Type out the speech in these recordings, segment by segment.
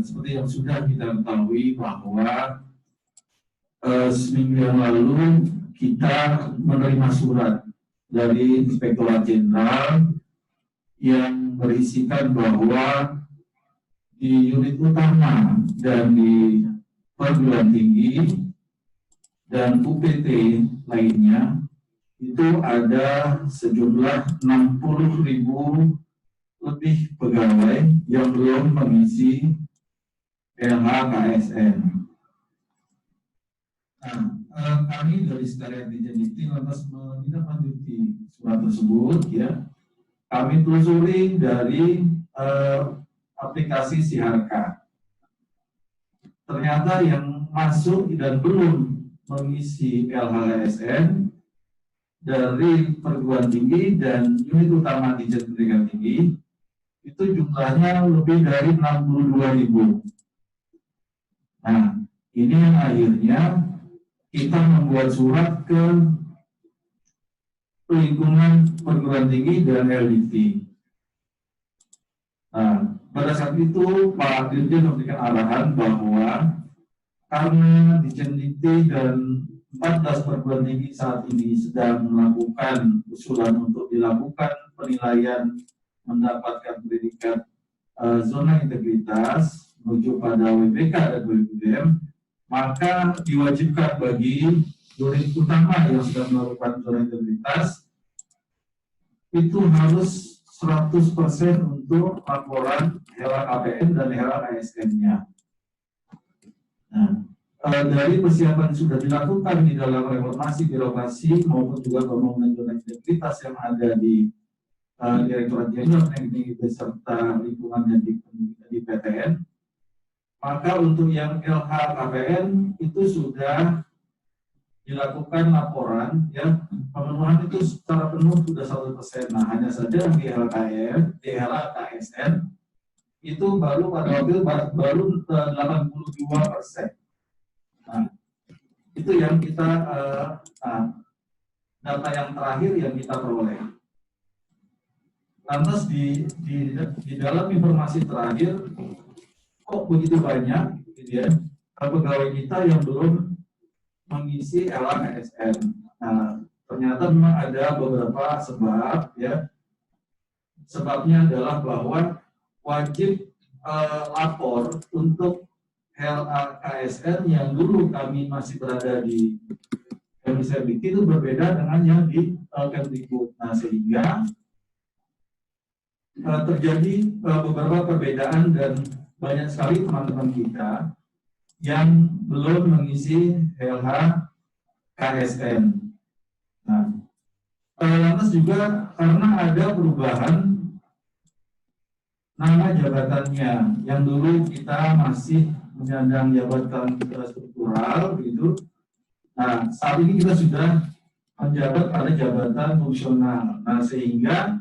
seperti yang sudah kita ketahui bahwa seminggu yang lalu kita menerima surat dari Inspektorat Jenderal yang berisikan bahwa di unit utama dan di perguruan tinggi dan UPT lainnya itu ada sejumlah 60.000 lebih pegawai yang belum mengisi LHKSN. Nah, kami dari Sekretariat Dijeniti lantas menindaklanjuti surat tersebut, ya. Kami telusuri dari aplikasi Siharka. Ternyata yang masuk dan belum mengisi LHKSN dari perguruan tinggi dan unit utama Dijen Pendidikan Tinggi itu jumlahnya lebih dari 62.000. Nah, ini yang akhirnya kita membuat surat ke lingkungan perguruan tinggi dan LDT. Nah, pada saat itu Pak Dirjen memberikan arahan bahwa karena Dijen Dikti dan 14 perguruan tinggi saat ini sedang melakukan usulan untuk dilakukan penilaian mendapatkan pendidikan zona integritas menuju pada WBK dan WBM, maka diwajibkan bagi unit utama yang sudah melakukan zona integritas itu harus 100% untuk laporan LHKPN dan LHKSN-nya. Nah, dari persiapan sudah dilakukan di dalam reformasi birokrasi maupun juga pembangunan zona integritas yang ada di Direktorat Jenderal Pendidikan beserta lingkungannya di PTN, maka untuk yang LHKPN itu sudah dilakukan laporan, ya, pemenuhan itu secara penuh sudah 100%. Nah, hanya saja di LHKSN itu baru pada waktu baru 82%. Nah, itu yang kita data yang terakhir yang kita peroleh. Lantas di dalam informasi terakhir, kok begitu banyak, gitu ya, pegawai kita yang belum mengisi LHKSN. Nah, ternyata memang ada beberapa sebab, ya. Sebabnya adalah bahwa wajib lapor untuk LHKSN yang dulu kami masih berada di Kemdikbud itu berbeda dengan yang di Kemdikbud. Nah, sehingga terjadi beberapa perbedaan dan banyak sekali teman-teman kita yang belum mengisi LHKSN. Nah, lantas juga karena ada perubahan nama jabatannya, yang dulu kita masih menyandang jabatan struktural, begitu. Nah, saat ini kita sudah menjabat pada jabatan fungsional. Nah, sehingga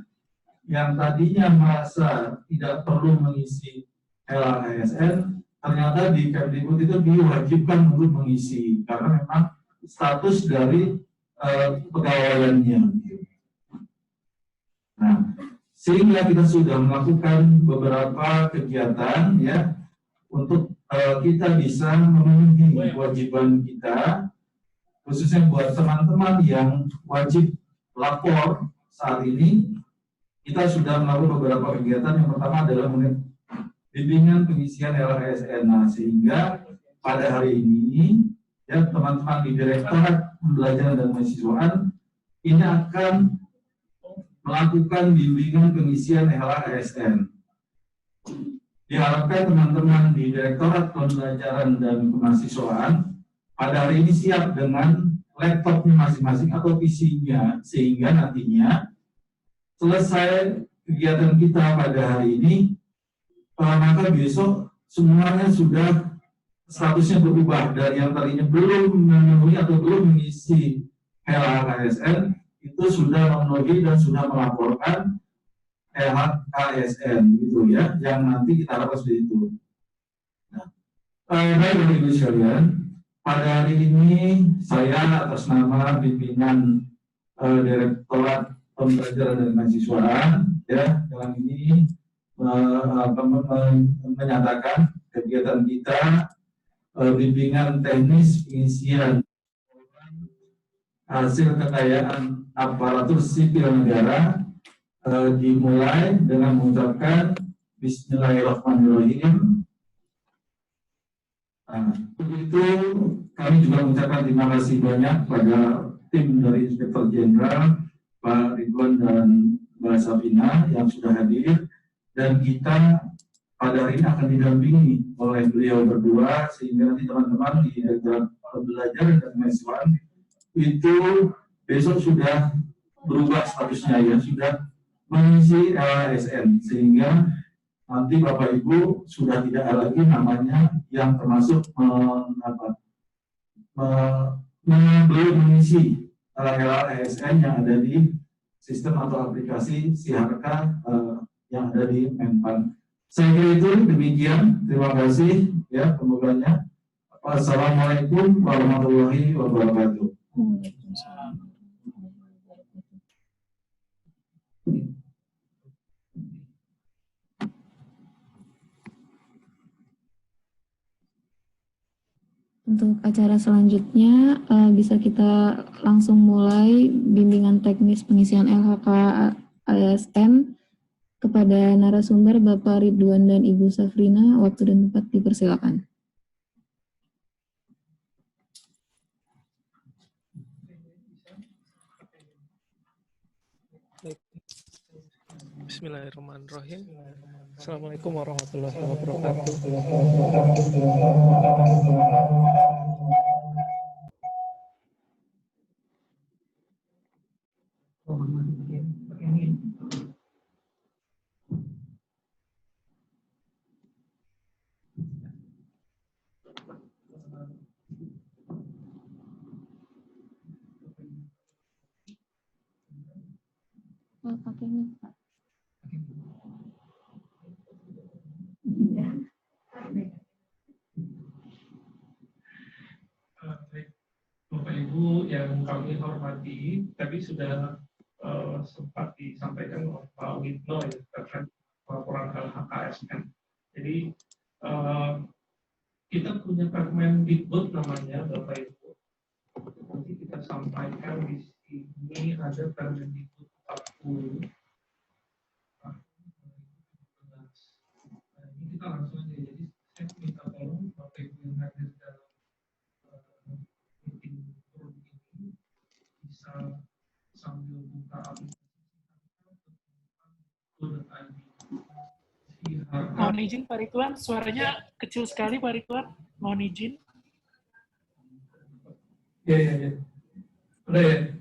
yang tadinya merasa tidak perlu mengisi LHKSN, ternyata di Kemdikbud itu diwajibkan untuk mengisi karena memang status dari pegawaiannya. Nah, sehingga kita sudah melakukan beberapa kegiatan, ya, untuk kita bisa memenuhi kewajiban kita, khususnya buat teman-teman yang wajib lapor saat ini. Kita sudah melakukan beberapa kegiatan. Yang pertama adalah bimbingan pengisian LHKSN. Nah, sehingga pada hari ini, ya, teman-teman di Direktorat Pembelajaran dan Mahasiswaan ini akan melakukan bimbingan pengisian LHKSN. Diharapkan teman-teman di Direktorat Pembelajaran dan Kemahasiswaan pada hari ini siap dengan laptopnya masing-masing atau PC-nya, sehingga nantinya selesai kegiatan kita pada hari ini, maka besok semuanya sudah statusnya berubah dari yang tadinya belum memenuhi atau belum mengisi LHKSN itu sudah memenuhi dan sudah melaporkan LHKSN, gitu ya, yang nanti kita harapkan seperti itu. Nah, baik Ibu sekalian, pada hari ini saya atas nama pimpinan Direktorat Pembelajaran dan Mahasiswaan, ya, dalam ini menyatakan kegiatan kita bimbingan teknis pengisian hasil kekayaan aparatur sipil negara dimulai dengan mengucapkan Bismillahirrahmanirrahim. Begitu kami juga mengucapkan terima kasih banyak pada tim dari Inspektur Jenderal Pak Ridwan dan Mbak Safina yang sudah hadir, dan kita pada hari ini akan didampingi oleh beliau berdua sehingga nanti teman-teman di Direktorat Belajar dan Mahasiswa itu besok sudah berubah statusnya, ya sudah mengisi LASN, sehingga nanti Bapak Ibu sudah tidak ada lagi namanya yang termasuk belum mengisi LASN yang ada di sistem atau aplikasi Siharka yang ada di Menpan. Saya kira itu demikian. Terima kasih ya pembukanya. Wassalamualaikum warahmatullahi wabarakatuh. Untuk acara selanjutnya bisa kita langsung mulai bimbingan teknis pengisian LHK ASN kepada narasumber Bapak Ridwan dan Ibu Safrina. Waktu dan tempat dipersilakan. Bismillahirrahmanirrahim. Assalamualaikum warahmatullahi wabarakatuh. Pakai ini, Pak. Bapak Ibu yang kami hormati, tadi sudah sempat disampaikan oleh Pak Witno ya, terkait laporan LHKSN. Jadi kita punya Permendikbud namanya Bapak Ibu. Nanti kita sampaikan di sini ada Permendikbud 40. Nah, ini kita langsung aja. Jadi saya minta tolong Bapak Ibu yang hadir dalam meeting forum ini bisa sambil buka aplikasi Mohon izin Pak Ridwan, suaranya kecil sekali Pak Ridwan. Mohon izin. Ya. Udah ya?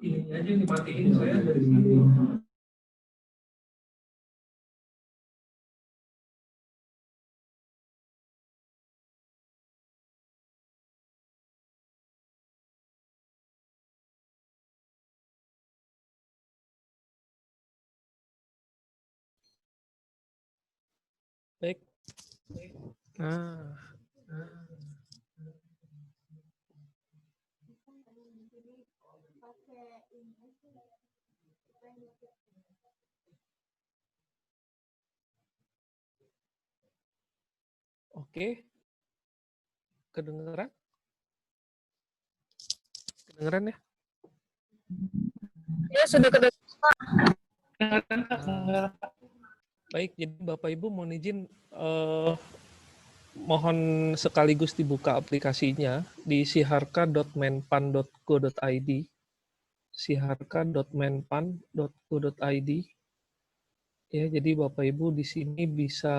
Ini aja dimatiin saya dari sini. Baik. Oke. Kedengeran? Kedengeran ya? Ya, sudah Baik, jadi Bapak Ibu mohon izin mohon sekaligus dibuka aplikasinya di siharka.menpan.go.id, siharka.menpan.go.id. Ya, jadi Bapak Ibu di sini bisa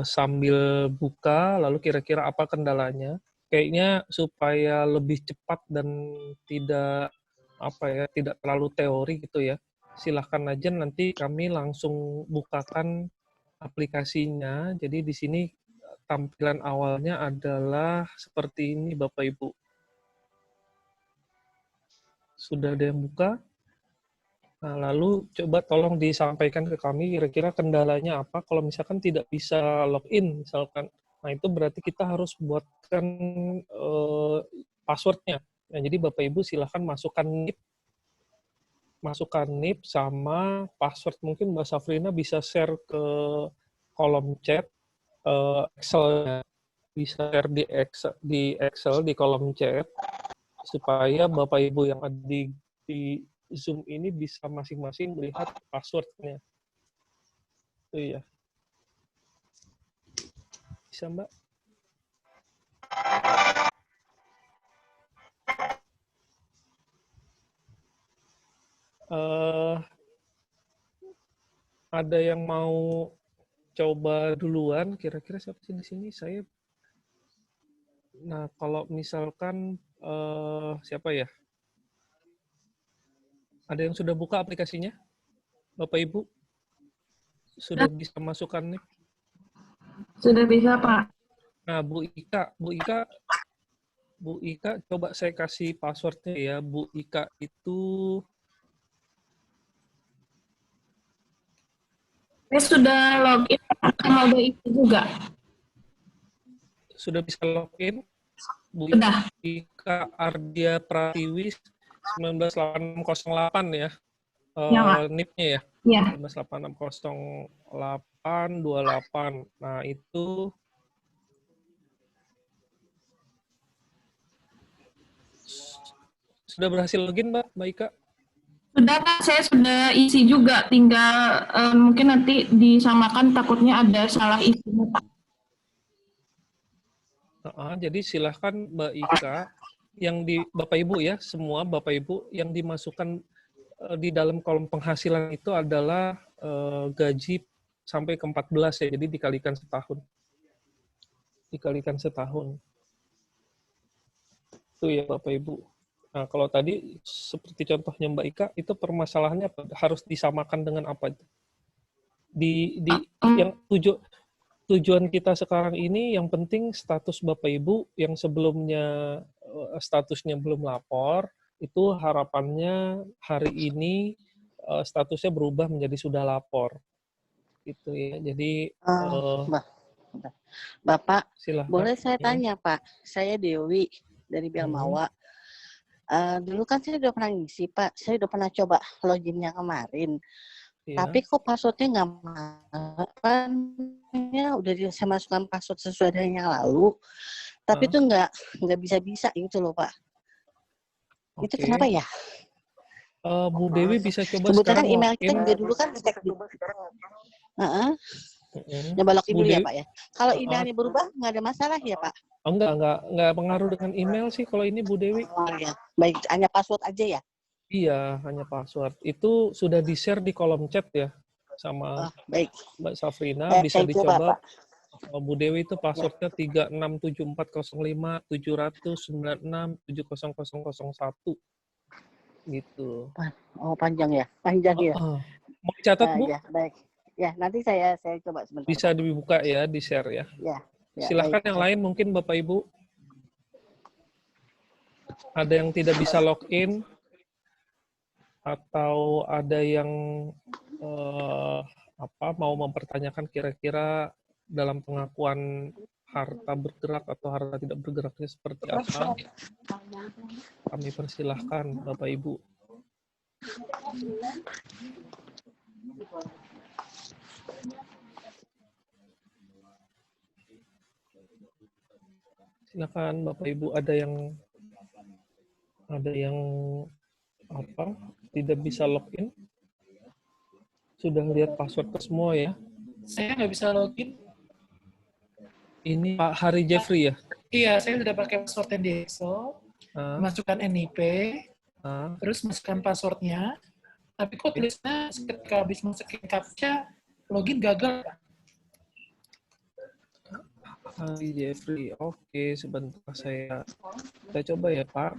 sambil buka, lalu kira-kira apa kendalanya. Kayaknya supaya lebih cepat dan tidak tidak terlalu teori gitu ya. Silahkan aja nanti kami langsung bukakan aplikasinya. Jadi di sini tampilan awalnya adalah seperti ini Bapak Ibu. Sudah ada yang buka? Nah, lalu coba tolong disampaikan ke kami kira-kira kendalanya apa. Kalau misalkan tidak bisa login misalkan, nah itu berarti kita harus buatkan passwordnya. Nah, jadi Bapak Ibu silahkan masukkan NIP masukkan NIP sama password. Mungkin Mbak Safrina bisa share ke kolom chat Excel, bisa share di kolom chat supaya Bapak Ibu yang ada di Zoom ini bisa masing-masing melihat passwordnya. Itu ya. Bisa Mbak? Ada yang mau coba duluan? Kira-kira siapa sih di sini? Saya. Nah, kalau misalkan siapa ya? Ada yang sudah buka aplikasinya? Bapak Ibu? Sudah bisa masukkan nih? Sudah bisa, Pak. Nah, Bu Ika, coba saya kasih passwordnya ya. Bu Ika itu Saya sudah login sama Bu Ika juga. sudah bisa login. Bu Sudah. Ika Ardia Pratiwi 19808 ya. Ya, Pak. NIP-nya ya. Ya. 1980828. Nah, itu sudah berhasil login, Mbak Ika? Sudah, Pak. Saya sudah isi juga. Tinggal mungkin nanti disamakan, takutnya ada salah isinya, Pak. Jadi silahkan Mbak Ika, yang di Bapak Ibu ya, semua Bapak Ibu yang dimasukkan di dalam kolom penghasilan itu adalah gaji sampai ke 14 ya, jadi dikalikan setahun. Dikalikan setahun. Itu ya Bapak Ibu. Nah, kalau tadi seperti contohnya Mbak Ika, itu permasalahannya apa? Harus disamakan dengan apa itu? Yang tujuan kita sekarang ini yang penting status Bapak Ibu yang sebelumnya statusnya belum lapor, itu harapannya hari ini statusnya berubah menjadi sudah lapor. Itu ya. Jadi Bapak, silahkan. boleh saya tanya, Pak? Saya Dewi dari Belmawa. Dulu kan saya udah pernah ngisi, Pak. Saya udah pernah coba loginnya kemarin. Ya. Tapi kok passwordnya nggak masuk? Udah saya masukkan password sesuai dengan yang lalu. Tapi itu nggak bisa-bisa gitu loh, Pak. Itu kenapa ya? Bu Dewi bisa coba sekarang sekarang email kita juga dulu kan cek dulu. Coba login dulu ya, Pak ya. Kalau emailnya berubah nggak ada masalah ya, Pak? Oh, enggak pengaruh dengan email sih kalau ini Bu Dewi. Oh, ya. Baik, hanya password aja ya? Iya, hanya password. Itu sudah di-share di kolom chat ya sama baik. Mbak Safrina, bisa dicoba. Coba, Bu Dewi itu passwordnya 3674057096700001 gitu. Oh, panjang ya? Panjang ya? Mau dicatat, Bu? Ya, baik. Ya, nanti saya coba sebentar. Bisa dibuka ya, di-share ya. Ya. Silahkan yang lain mungkin Bapak Ibu. Ada yang tidak bisa login atau ada yang mau mempertanyakan kira-kira dalam pengakuan harta bergerak atau harta tidak bergeraknya seperti apa? Kami persilahkan Bapak Ibu. Silakan Bapak Ibu, ada yang tidak bisa login? Sudah lihat password ke semua ya? Saya nggak bisa login. Ini Pak Hari Jeffrey ya? Iya, saya sudah pakai password yang di Excel, masukkan NIP, terus masukkan passwordnya, tapi kok tulisnya ketika habis masukin captcha, login gagal. Hari Jeffrey, oke, sebentar saya coba ya Pak.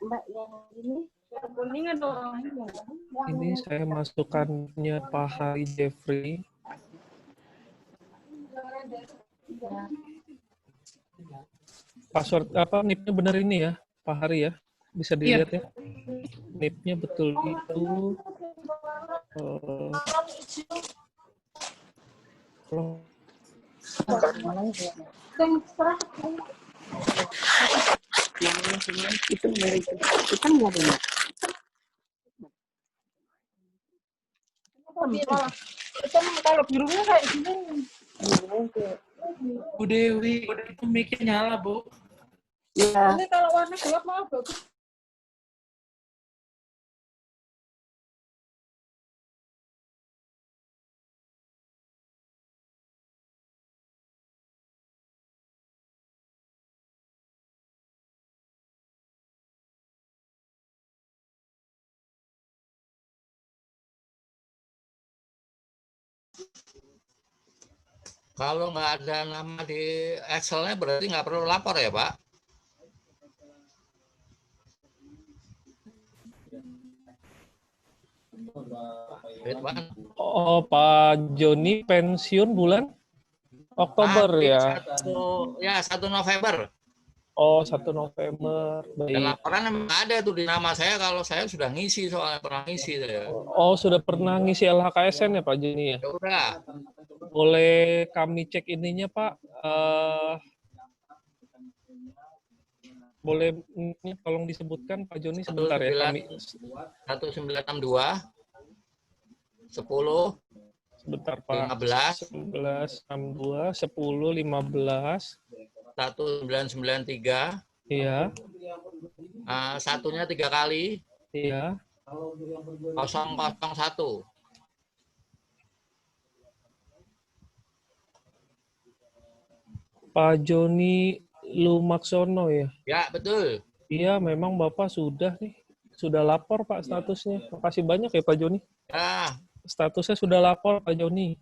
Mbak, yang ini ada orang lain. Ini saya masukkannya Pak Hari Jeffrey. Password NIP-nya benar ini ya, Pak Hari ya? Bisa dilihat ya? NIP-nya betul itu. Tolong. Itu dari itu. Kita nggak ada. Kalau birunya kayak gini. Bu Dewi, itu mic-nya nyala, Bu. Ya. Ini kalau warna gelap malah bagus. Kalau nggak ada nama di Excel-nya berarti nggak perlu lapor ya, Pak? Ridwan? Oh, Pak Joni pensiun bulan Oktober ya? 1 November. Oh, 1 November. Dan Baik. laporan memang ada tuh di nama saya kalau saya sudah ngisi, soalnya pernah ngisi saya. Oh, sudah pernah ngisi LHKSN ya Pak Joni ya? Ya udah. Boleh kami cek ininya Pak? Boleh ini tolong disebutkan Pak Joni sebentar ya kami. 1962 10 Sebentar Pak. 15 11 62 10 15 1993. Iya. Satunya 3 kali. Iya. 001. Pak Joni Lumaksono ya? Ya, betul. Iya, memang Bapak sudah nih. Sudah lapor Pak statusnya. Makasih banyak ya Pak Joni. Ya, Statusnya sudah lapor Pak Joni.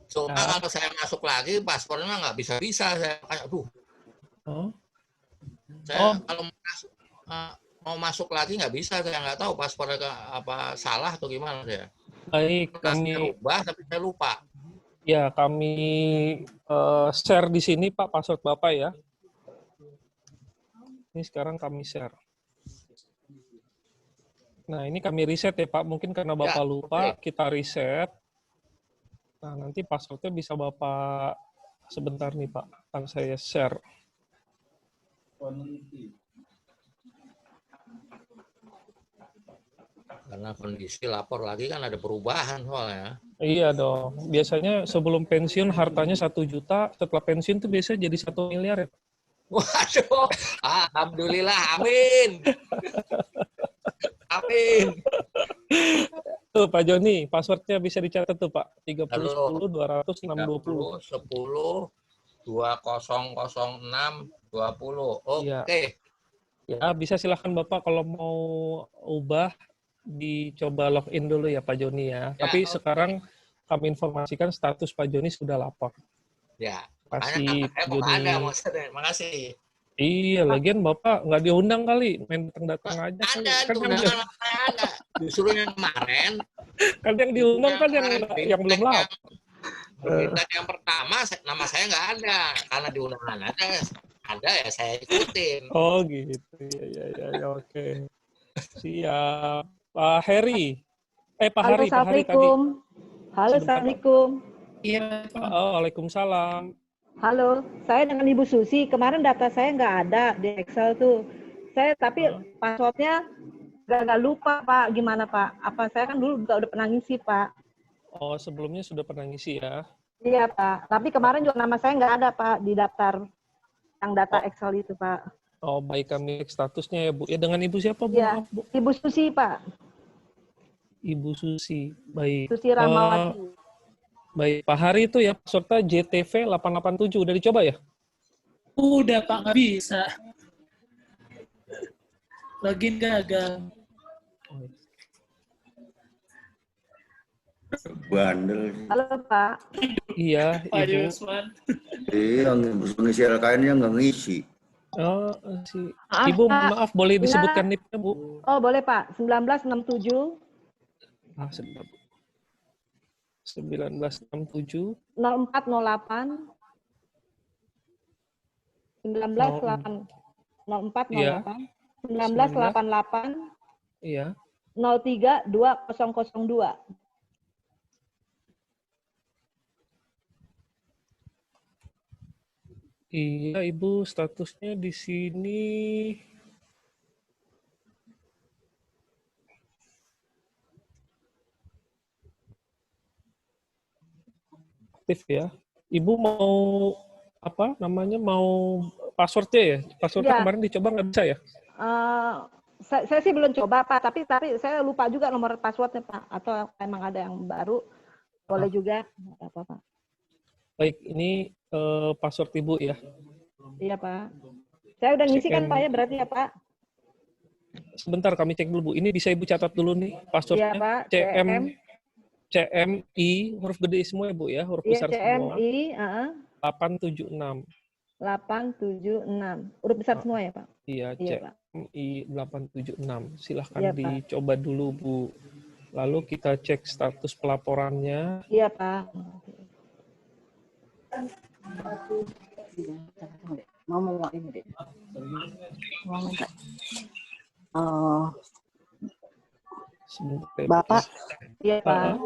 cuma kalau saya masuk lagi paspornya nggak bisa-bisa. Saya kayak, aduh. Oh. Saya kalau mau masuk lagi nggak bisa. Saya nggak tahu paspornya apa salah atau gimana saya. Baik, Kami kami ubah tapi saya lupa. ya kami share di sini Pak password Bapak ya. Ini sekarang kami share. Nah, ini kami reset ya Pak. Mungkin karena Bapak lupa, kita reset. Nah, nanti passwordnya bisa Bapak sebentar nih Pak. Akan saya share. Karena kondisi lapor lagi kan ada perubahan soalnya. Iya dong. Biasanya sebelum pensiun hartanya 1 juta, setelah pensiun tuh biasanya jadi 1 miliar ya. Waduh, alhamdulillah, amin. Amin. Tuh Pak Joni, passwordnya bisa dicatat tuh Pak. 30 10 Halo. 200 620. 10 2006 20. Oke. Ya, bisa silahkan Bapak kalau mau ubah dicoba login dulu ya Pak Joni ya. Tapi sekarang kami informasikan status Pak Joni sudah lapor. Ya. Makasih Pak Joni. Ada, makasih. Iya, lagian Bapak nggak diundang kali, main datang aja. Ada, undangan saya ada. Justru yang kemarin. Kan yang diundang kan yang belum lapor. Permintaan yang pertama, nama saya nggak ada. Karena di undangan ada ya saya ikutin. Oh gitu, ya, oke. Siap. Pak Heri. Pak Hari, Pak Hari tadi. Halo, Assalamualaikum. Iya. Waalaikumsalam. Halo, saya dengan Ibu Susi. Kemarin data saya nggak ada di Excel tuh. Saya tapi passwordnya nggak lupa Pak. Gimana Pak? Apa saya kan dulu udah pernah ngisi Pak? Oh, sebelumnya sudah pernah ngisi ya? Iya Pak. Tapi kemarin juga nama saya nggak ada Pak di daftar yang data Excel itu Pak. Oh, baik, kami cek statusnya ya Bu. Ya dengan Ibu siapa Bu? Iya, Ibu Susi Pak. Ibu Susi, baik. Susi Rahmawati. Baik, Pak Hari itu ya peserta JTV 887 udah dicoba ya? Udah Pak, nggak bisa. Login gagal. Bandel. Halo Pak. Iya, Pak Ibu. Yusman. Iya, ngisi LKN-nya nggak ngisi. Oh, Maaf, Ibu, Pak. maaf boleh disebutkan NIP-nya Bu? Oh boleh Pak. 1967. Ah, sebentar Bu. 1967 0408 1908 0408 1988 iya 03 2002. Iya, Ibu, statusnya di sini aktif ya. Ibu mau apa namanya? Mau passwordnya ya? Passwordnya Iya. kemarin dicoba nggak bisa ya? Saya sih belum coba Pak, tapi saya lupa juga nomor passwordnya Pak. Atau emang ada yang baru, boleh juga. Nggak apa-apa Pak. Baik, ini password Ibu ya. Iya Pak. Saya udah ngisi kan Pak ya, berarti ya Pak? Sebentar kami cek dulu Bu. Ini bisa Ibu catat dulu nih passwordnya. Iya Pak. CMI huruf gede semua ya Bu ya, huruf Iya besar semua. CMI 876. 876. Huruf besar semua ya Pak? Iya, Iya Pak. CMI 876. Silahkan Iya, Pak. dicoba dulu Bu. Lalu kita cek status pelaporannya. Iya Pak. Mau ini deh. Mau minta. Sebentar, Bapak. Iya Pak.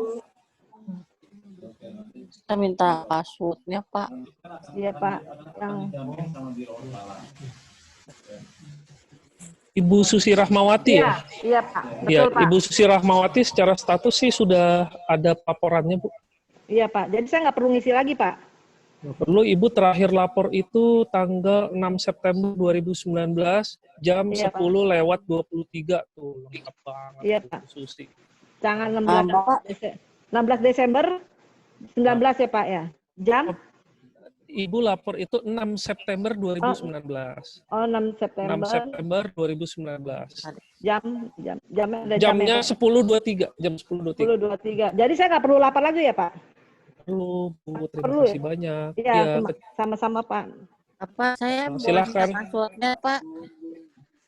Saya minta passwordnya Pak. Iya Pak. Ibu Susi Rahmawati Iya, ya? iya Pak. Iya, Betul Pak. Ibu Susi Rahmawati secara status sih sudah ada laporannya Bu. Iya Pak. Jadi saya nggak perlu ngisi lagi Pak. Nggak perlu, Ibu terakhir lapor itu tanggal 6 September 2019 jam Iya, 10 lewat 23 tuh, lengkap banget. Iya Bu Pak. Susi. Tanggal 16 Desember 19 ya Pak ya. Jam? Ibu lapor itu 6 September 2019. Oh 6 September. 6 September 2019. Jamnya 10.23, jam 10.23. 10.23. Jadi saya nggak perlu lapor lagi ya Pak? Perlu, Bu. Terima Perlu kasih ya? banyak. Iya, Ya, sama-sama Pak. Apa saya boleh silahkan. minta passwordnya Pak?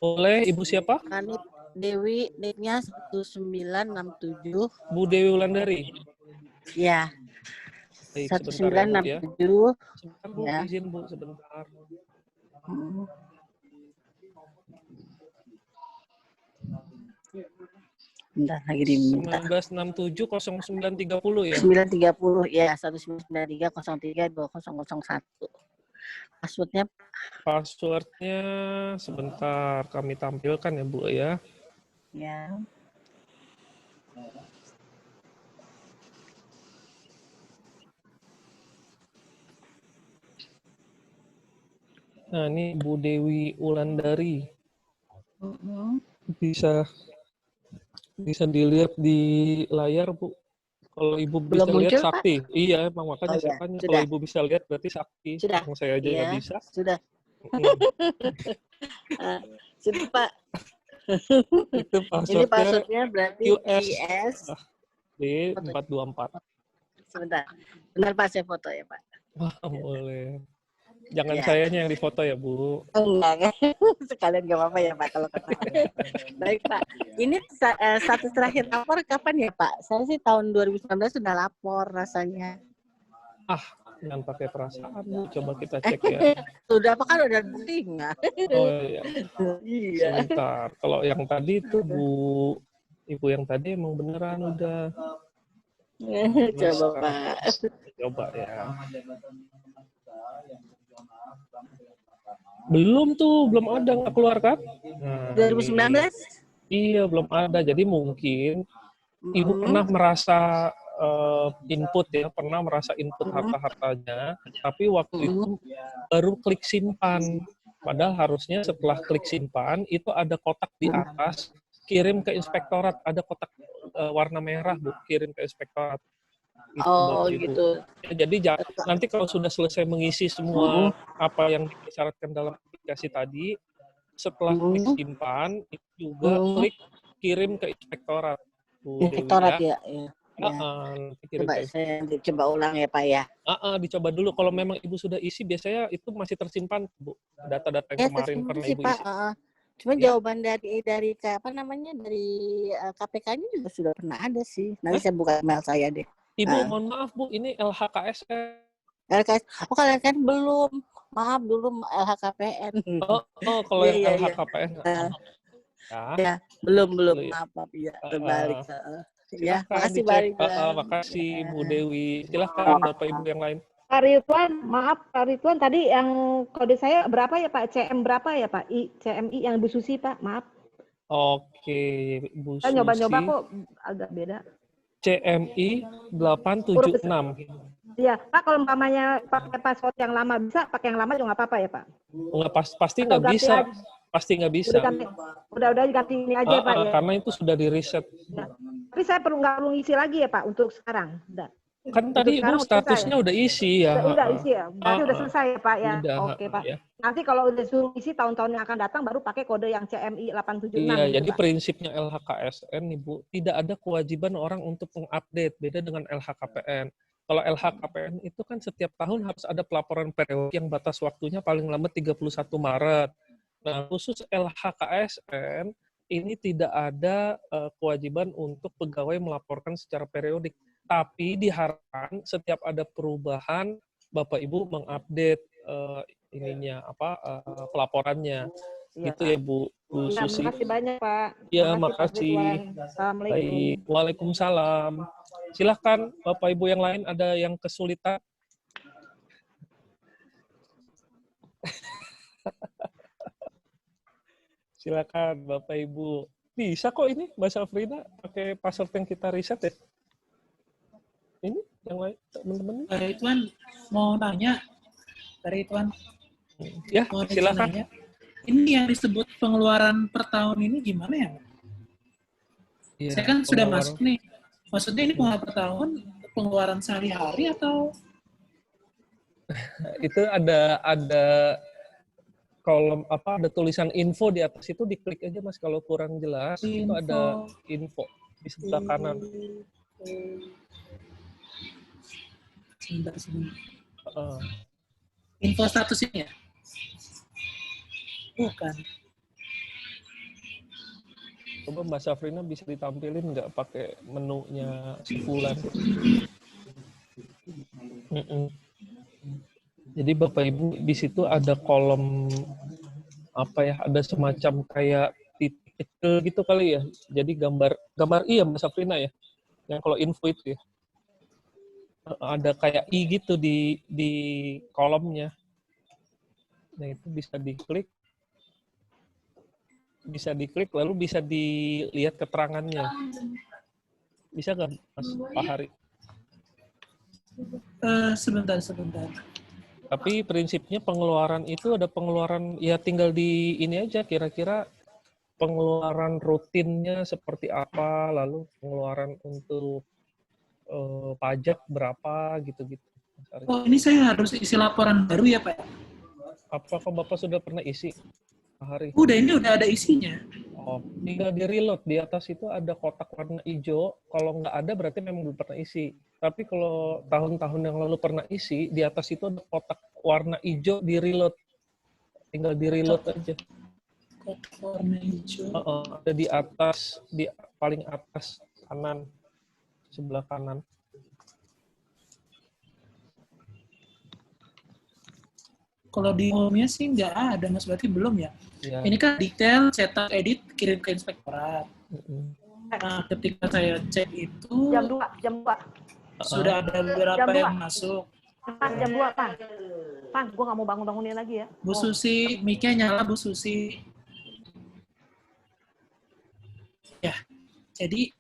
Boleh, Ibu siapa? Anip Dewi, NIK-nya 1967. Bu Dewi Wulandari. Ya. Baik, sebentar ya, Bu, ya. 1967. Sebentar, Bu, Ya. izin Bu, sebentar. Bentar lagi diminta. 1967 0930 ya. 930 ya 1993032001. Passwordnya Passwordnya sebentar kami tampilkan ya Bu ya. ya. Nah, ini Bu Dewi Wulandari. Bisa dilihat di layar, Bu. Kalau Ibu bisa Belum lihat muncul, Sakti. Pak? Iya, emang makanya saya tanya. Kalau Ibu bisa lihat berarti Sakti. Sudah. Yang saya aja nggak bisa. Sudah. Sudah, Pak. Itu Ini passwordnya berarti US D424. Sebentar. Benar Pak, saya foto ya, Pak. Wah, boleh. Jangan Ya. sayanya yang difoto ya, Bu. Enggak. Sekalian nggak apa-apa ya, Pak, kalau ketahuan. Baik, Pak. Ini status terakhir lapor kapan ya, Pak? Saya sih tahun 2019 sudah lapor rasanya. Jangan pakai perasaan, Bu. Coba kita cek ya. Sudah apa kan udah bukti enggak? Oh iya. Iya. Sebentar. Kalau yang tadi itu Ibu yang tadi emang beneran udah. Coba, Pak. Coba ya. Belum ada nggak keluar kan? Nah, 2019? Iya, belum ada. Jadi mungkin Ibu pernah merasa input harta-hartanya, tapi waktu itu baru klik simpan. Padahal harusnya setelah klik simpan, itu ada kotak di atas, kirim ke inspektorat. Ada kotak warna merah, Bu, kirim ke inspektorat. Gitu. Jadi nanti kalau sudah selesai mengisi semua apa yang disyaratkan dalam aplikasi tadi, setelah klik simpan, itu juga klik kirim ke inspektorat. Bu Inspektorat Dewi, ya. Coba saya coba ulang ya Pak ya. Dicoba dulu. Kalau memang Ibu sudah isi, biasanya itu masih tersimpan, Bu. Data-data yang kemarin pernah Ibu Pak. isi. Cuma jawaban dari apa namanya dari KPK-nya juga sudah pernah ada sih. Nanti saya buka email saya deh. Ibu, mohon maaf Bu, ini LHKSN. Oh, kalian kan belum. Maaf dulu LHKPN. Kalau yang LHKPN. Ya, belum. Maaf ya, terbalik. Ya, makasih balik. Makasih Bu Dewi. Silahkan Bapak Ibu yang lain. Pak Ridwan, maaf Pak Ridwan, tadi yang kode saya berapa ya Pak? CM berapa ya Pak? CMI yang Bu Susi Pak, maaf. Oke, Bu Saya Susi. nyoba-nyoba kok agak beda. CMI 876. Iya, Pak kalau umpamanya pakai password yang lama bisa, pakai yang lama juga nggak apa-apa ya Pak? Nggak, pasti nggak bisa. Aja. Pasti nggak bisa. Udah ganti ini aja Pak ya. Karena itu sudah di reset. Ya. Tapi saya nggak perlu ngisi lagi ya Pak untuk sekarang. Udah. Kan tadi Ibu statusnya udah isi ya. Udah isi ya. Berarti udah selesai ya Pak ya. Udah, Oke Pak. ya. Nanti kalau udah suruh isi tahun-tahun yang akan datang baru pakai kode yang CMI 876. Iya, gitu, jadi Pak. prinsipnya LHKSN Ibu, tidak ada kewajiban orang untuk mengupdate, beda dengan LHKPN. Kalau LHKPN itu kan setiap tahun harus ada pelaporan periodik yang batas waktunya paling lama 31 Maret. Nah, khusus LHKSN ini tidak ada kewajiban untuk pegawai melaporkan secara periodik. Tapi diharapkan setiap ada perubahan, Bapak Ibu mengupdate pelaporannya. Iya, gitu ya Bu Ya, Susi. makasih banyak Pak. Ya, makasih. Assalamualaikum. Baik. Waalaikumsalam. Silahkan Bapak Ibu yang lain ada yang kesulitan. Silakan Bapak Ibu. Bisa kok ini Mbak Safrina pakai password yang kita riset ya. Ini yang lain teman-teman. Pak Ridwan mau nanya. Pak Ridwan. Ya, silakan. Nanya. Ini yang disebut pengeluaran per tahun ini gimana ya? Ya, saya kan sudah masuk nih. Maksudnya ini pengeluaran per tahun, pengeluaran sehari-hari atau? Itu ada kolom ada tulisan info di atas itu, diklik aja Mas kalau kurang jelas. Itu ada info di sebelah kanan. Sebentar. Info statusnya? Bukan. Coba Mbak Safrina bisa ditampilin nggak pakai menunya sebulan. Jadi Bapak Ibu di situ ada kolom ada semacam kayak titik kecil gitu kali ya. Jadi gambar iya Mbak Safrina ya. Yang kalau info itu ya. Ada kayak i gitu di kolomnya. Nah, itu bisa diklik lalu bisa dilihat keterangannya. Bisa nggak Mas Pak Hari? Sebentar. Tapi prinsipnya pengeluaran itu ada pengeluaran ya tinggal di ini aja kira-kira pengeluaran rutinnya seperti apa, lalu pengeluaran untuk pajak berapa gitu-gitu. Oh, ini saya harus isi laporan baru ya Pak? Apakah Bapak sudah pernah isi? Hari. Ini udah ada isinya. Oh, tinggal di reload. Di atas itu ada kotak warna hijau. Kalau nggak ada berarti memang belum pernah isi. Tapi kalau tahun-tahun yang lalu pernah isi, di atas itu ada kotak warna hijau di reload. Tinggal di reload aja. Kotak warna hijau. Ada di atas, di paling atas kanan, sebelah kanan. Kalau di home-nya sih nggak ada, Mas. Berarti belum ya? Ya. Ini kan detail, cetak, edit, kirim ke inspektorat. Nah, ketika saya cek itu... Jam 2. Sudah ada beberapa yang masuk. Pan, jam 2, Pan. Pan, gue nggak mau bangun-bangunin lagi ya. Bu Susi, mic-nya nyala Bu Susi. Ya, jadi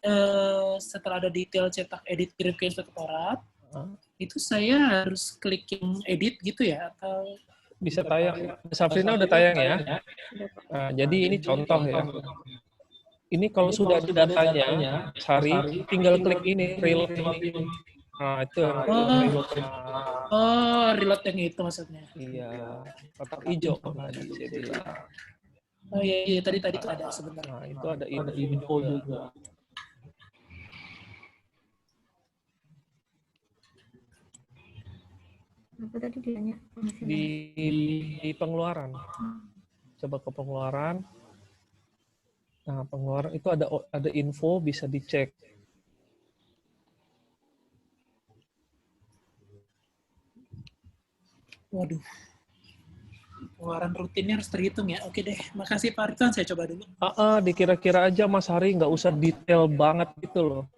setelah ada detail, cetak, edit, kirim ke inspektorat, itu saya harus clicking edit gitu ya? Atau... Bisa tayang. Safrina udah tayang ya. Nah, jadi ini contoh ya. Ini kalau sudah ada datanya, Sari, tinggal klik ini, reload ini. Nah, itu. Reload yang itu maksudnya. Iya, kotak hijau tadi saya bilang. Oh iya, tadi itu ada sebentar. Nah, itu ada info juga. Apa tadi ditanya? Di pengeluaran. Coba ke pengeluaran. Nah, pengeluaran itu ada info, bisa dicek. Waduh. Pengeluaran rutinnya harus terhitung ya. Oke deh, makasih Pak Ridwan, saya coba dulu. Dikira-kira aja Mas Hari, nggak usah detail banget gitu loh.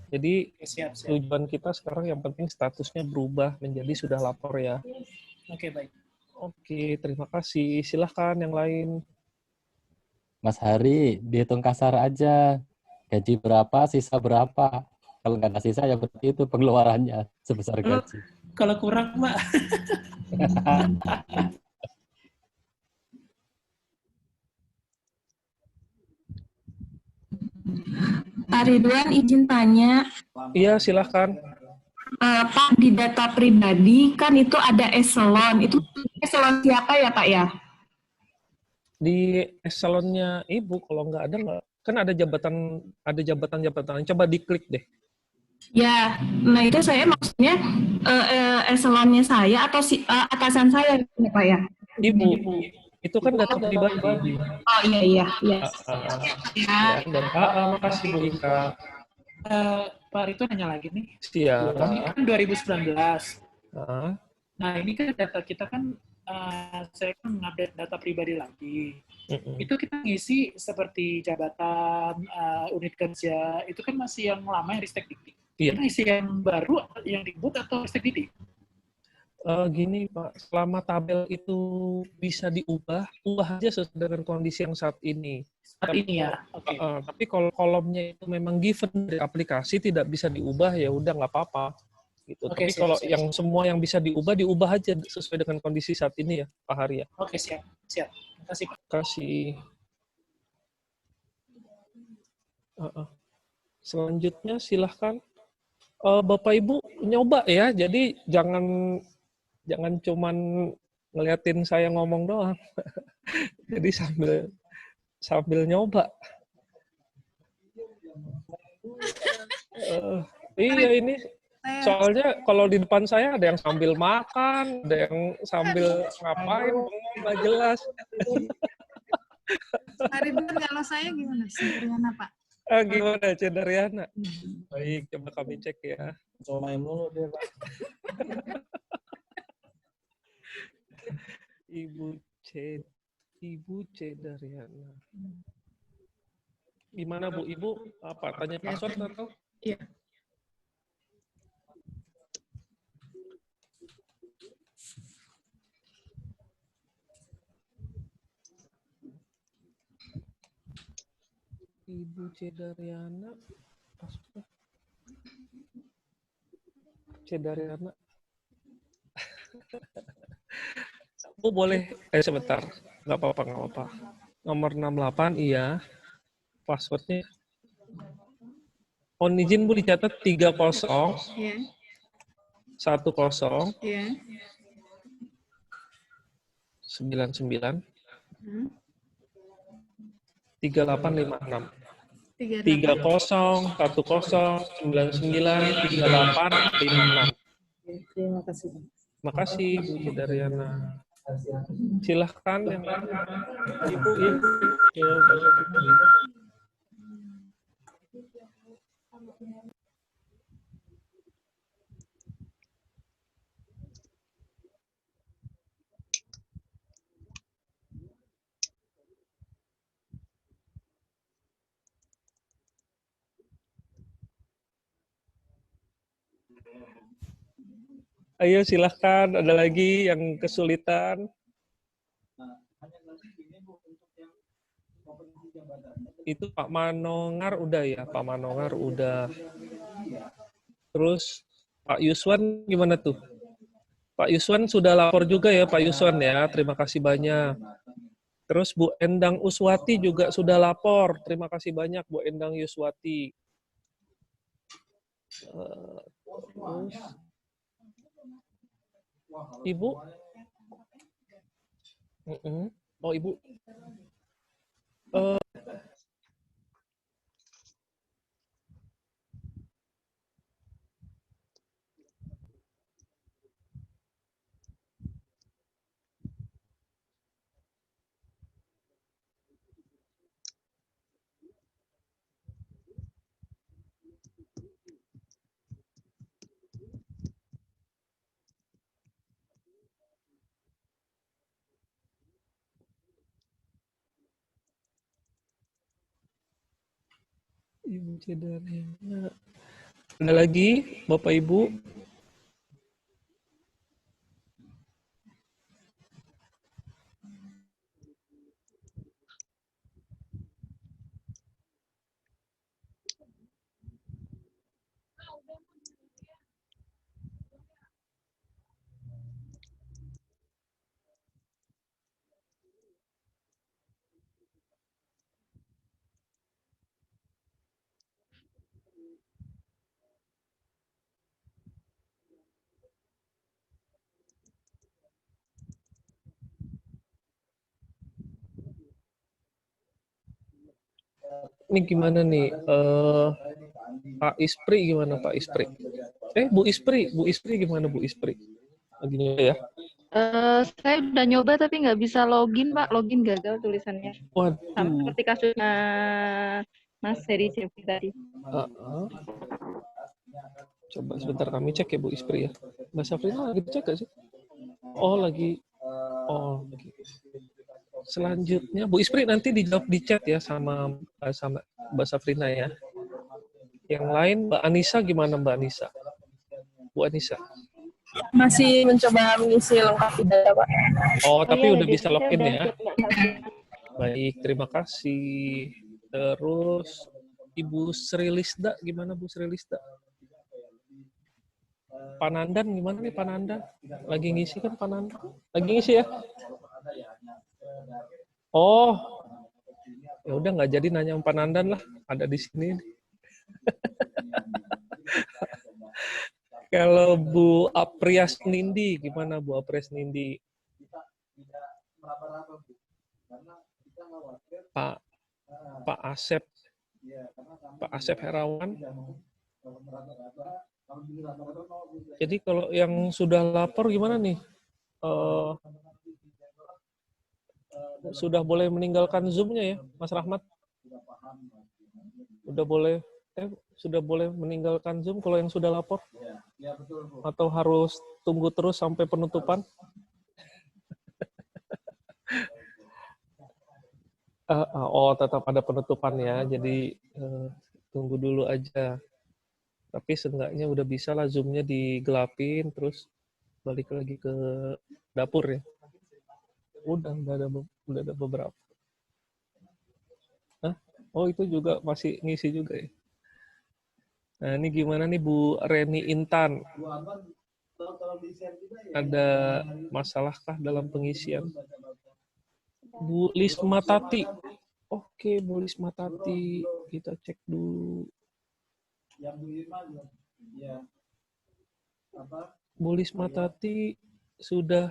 Jadi Siap, siap. tujuan kita sekarang yang penting statusnya berubah menjadi sudah lapor ya. Oke, baik. Oke, terima kasih. Silahkan yang lain. Mas Hari, dihitung kasar aja. Gaji berapa, sisa berapa. Kalau nggak ada sisa ya berarti itu pengeluarannya sebesar gaji. Kalau kurang, Pak. Pak Ridwan izin tanya. Iya, silahkan. Pak, di data pribadi kan itu ada eselon. Itu eselon siapa ya Pak ya? Di eselonnya Ibu, kalau nggak ada nggak? Kan ada jabatan-jabatan. Coba diklik deh. Ya, nah itu saya maksudnya eselonnya saya atau atasan saya ya Pak ya? Ibu, itu kan data pribadi. Oh iya. Ya, dan makasih Bu Ika. Pak Rito nanya lagi nih. Siap. Ini kan 2019. Nah, ini kan data kita kan, saya kan mengupdate data pribadi lagi. Itu kita ngisi seperti jabatan, unit kerja, itu kan masih yang lama yang Ristek Dikti. Iya. Kita isi yang baru, yang Dikbud atau Ristek Dikti? Gini Pak, selama tabel itu bisa diubah, ubah aja sesuai dengan kondisi yang saat ini. Ini ya. Tapi kalau kolomnya itu memang given dari aplikasi tidak bisa diubah, ya udah nggak apa-apa. Gitu. Tapi kalau yang semua yang bisa diubah aja sesuai dengan kondisi saat ini ya, Pak Hari ya. Oke, siap. Terima kasih Pak. Kasih. Selanjutnya silahkan. Bapak Ibu nyoba ya, jadi jangan cuman ngeliatin saya ngomong doang. Jadi sambil nyoba. Iya ini soalnya kalau di depan saya ada yang sambil makan, ada yang sambil ngapain, nggak jelas. Hari ini kalau saya gimana sih, Riana Pak? Gimana Cedariana? Baik, coba kami cek ya. Somai mulu dia Pak. Ibu Cedariana. Gimana Bu? Ibu apa? Tanya password atau? Iya. Ibu Cedariana. Password. Cedariana. Bu boleh, sebentar. Nggak apa-apa. Nomor 68, iya. Passwordnya. Mohon izin Bu dicatat 30. Iya. 10. Iya. 99. 3856. 30 10 99 3856. Terima kasih. Makasih Bu Cedariana. Silahkan yang Ibu. Ayo silahkan, ada lagi yang kesulitan. Itu Pak Manongar udah ya, Pak Manongar udah. Terus Pak Yuswan gimana tuh? Pak Yuswan sudah lapor juga ya Pak Yuswan ya, terima kasih banyak. Terus Bu Endang Uswati juga sudah lapor, terima kasih banyak Bu Endang Yuswati. Terus Ibu? Oh Ibu? Ibu Cedariana. Ada lagi, Bapak Ibu? Ini gimana nih? Pak Ispri gimana Pak Ispri? Bu Ispri gimana Bu Ispri? Lagi nyoba ya? Saya udah nyoba tapi nggak bisa login Pak, login gagal tulisannya. Sama Waduh. seperti kasusnya Mas Heri Cepi tadi. Coba sebentar kami cek ya Bu Ispri ya. Mbak Safrina lagi cek gak sih? Oh lagi. Selanjutnya Bu Ispri nanti dijawab di chat ya sama Mbak Safrina ya. Yang lain Mbak Anissa gimana Mbak Anissa? Bu Anissa. Masih mencoba mengisi lengkapi data, Pak. Oh, tapi iya, udah bisa login udah ya? Baik, terima kasih. Terus Ibu Sri Lisda, gimana Bu Sri Lisda? Panandan gimana nih Panandan? Lagi ngisi kan Panandan? Lagi ngisi ya? Oh, ya udah nggak jadi nanya Panandan lah, ada di sini. Kalau Bu Aprias Nindi, gimana Bu Aprias Nindi? Pak Asep Herawan. Jadi kalau yang sudah lapor gimana nih? Sudah boleh meninggalkan Zoom-nya ya, Mas Rahmat? Sudah boleh meninggalkan Zoom kalau yang sudah lapor? Atau harus tunggu terus sampai penutupan? Tetap ada penutupan ya, jadi tunggu dulu aja. Tapi seenggaknya udah bisa lah Zoom-nya digelapin, terus balik lagi ke dapur ya. Udah ada beberapa. Oh itu juga masih ngisi juga ya. Nah ini gimana nih Bu Reni Intan? Ada masalahkah dalam pengisian? Bu Lisma Tati. Oke, Bu Lisma Tati. Kita cek dulu. Bu Lisma Tati sudah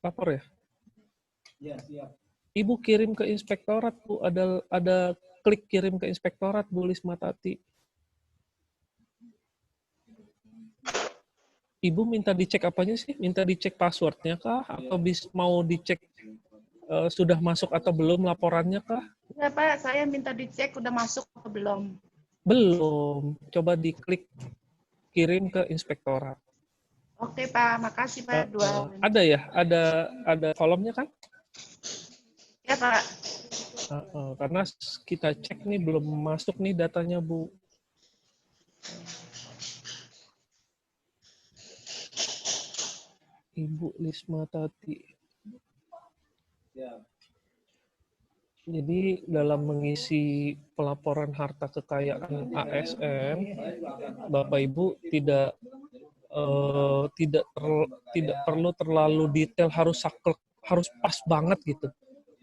lapor ya? Ya, siap. Ibu kirim ke inspektorat, Bu. Ada klik kirim ke inspektorat, Bu Lisma Tati. Ibu minta dicek apanya sih? Minta dicek passwordnya kah? Atau mau dicek sudah masuk atau belum laporannya kah? Ya Pak, saya minta dicek udah masuk atau belum. Belum. Coba diklik kirim ke inspektorat. Oke Pak, makasih Pak. Ada ya? Ada kolomnya kan? Ya Pak. Karena kita cek nih belum masuk nih datanya Bu. Ibu Lisma Tati. Jadi dalam mengisi pelaporan harta kekayaan ASN, Bapak Ibu tidak perlu terlalu detail, harus pas banget gitu.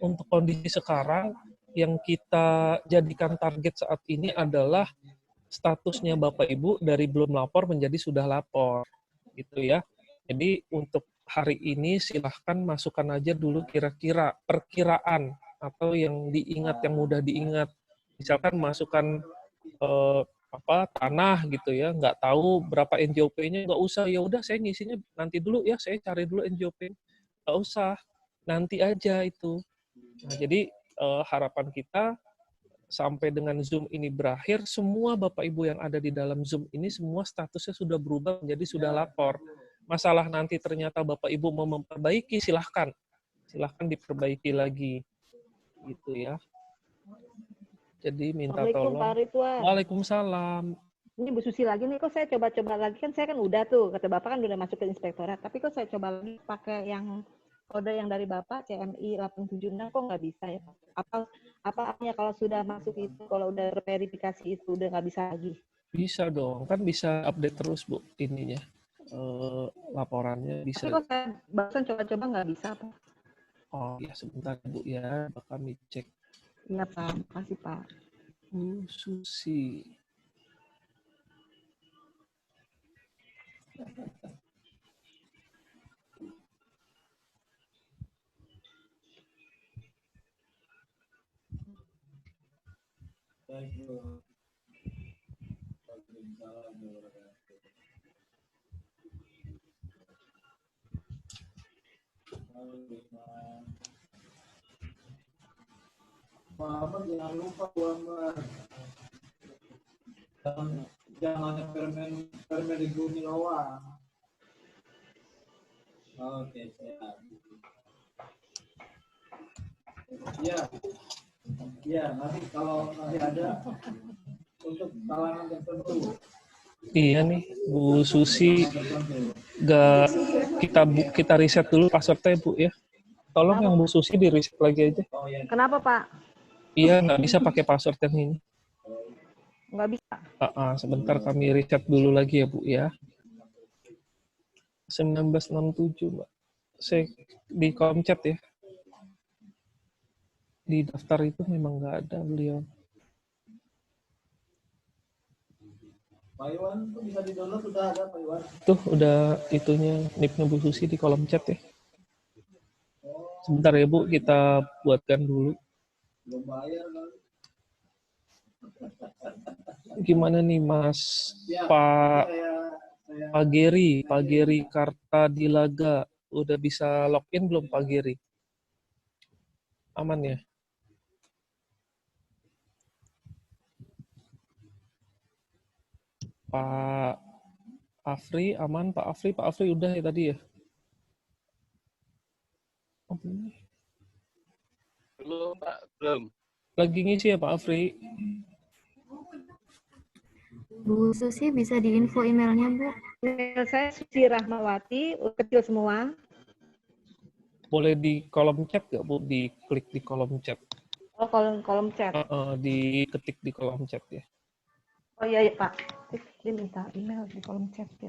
Untuk kondisi sekarang yang kita jadikan target saat ini adalah statusnya Bapak Ibu dari belum lapor menjadi sudah lapor, gitu ya. Jadi untuk hari ini silahkan masukkan aja dulu kira-kira perkiraan atau yang diingat, yang mudah diingat. Misalkan masukkan tanah gitu ya, nggak tahu berapa NJOP-nya, nggak usah, ya udah saya ngisinya nanti dulu ya, saya cari dulu NJOP. Nggak usah, nanti aja itu. Nah, jadi harapan kita sampai dengan Zoom ini berakhir, semua Bapak Ibu yang ada di dalam Zoom ini semua statusnya sudah berubah menjadi sudah lapor. Masalah nanti ternyata Bapak Ibu mau memperbaiki, silahkan diperbaiki lagi, gitu ya. Jadi minta tolong. Pak Ridwan. Waalaikumsalam. ini Bu Susi lagi nih, kok saya coba-coba lagi, kan saya kan udah tuh, kata Bapak kan udah masuk ke inspektorat, tapi kok saya coba lagi pakai yang kode yang dari Bapak, CMI 876, kok nggak bisa ya Pak? Apa kalau sudah masuk itu, kalau udah verifikasi itu, udah nggak bisa lagi? Bisa dong, kan bisa update terus Bu ininya. Laporannya bisa. Tapi kok saya barusan coba-coba nggak bisa Pak? Oh ya sebentar Bu ya, kami cek. Iya Pak, makasih Pak. Bu Susi. Muhammad jangan lupa Muhammad. Jangan hanya permen di bumi doang. Oke, siap. Ya, nanti kalau nanti ada untuk kalangan tertentu. Iya nih, Bu Susi, kita riset dulu passwordnya Bu ya. Tolong yang Bu Susi di riset lagi aja. Kenapa Pak? Iya, nggak bisa pakai password yang ini. Nggak bisa. Sebentar kami riset dulu lagi ya Bu ya. 1967 Mbak. Saya di kolom chat ya. Di daftar itu memang nggak ada beliau. Pak Iwan tuh bisa di-download, sudah ada Pak Iwan. Tuh udah itunya NIP-nya Bu Susi di kolom chat ya. Sebentar ya Bu, kita buatkan dulu. Belum bayar kali. Gimana nih Mas Pak Geri Kartadilaga, udah bisa login belum Pak Geri? Aman ya? Pak Afri aman, Pak Afri udah ya tadi ya? Belum Pak, belum. Lagi ngisi ya Pak Afri? Bu Susi bisa diinfo emailnya Bu? Email saya Susi Rahmawati, kecil semua. Boleh di kolom chat nggak Bu? Diklik di kolom chat. Oh, kolom chat. Diketik di kolom chat ya. Oh iya Pak, dia minta email di kolom chat ya.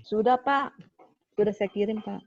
Sudah Pak, sudah saya kirim Pak.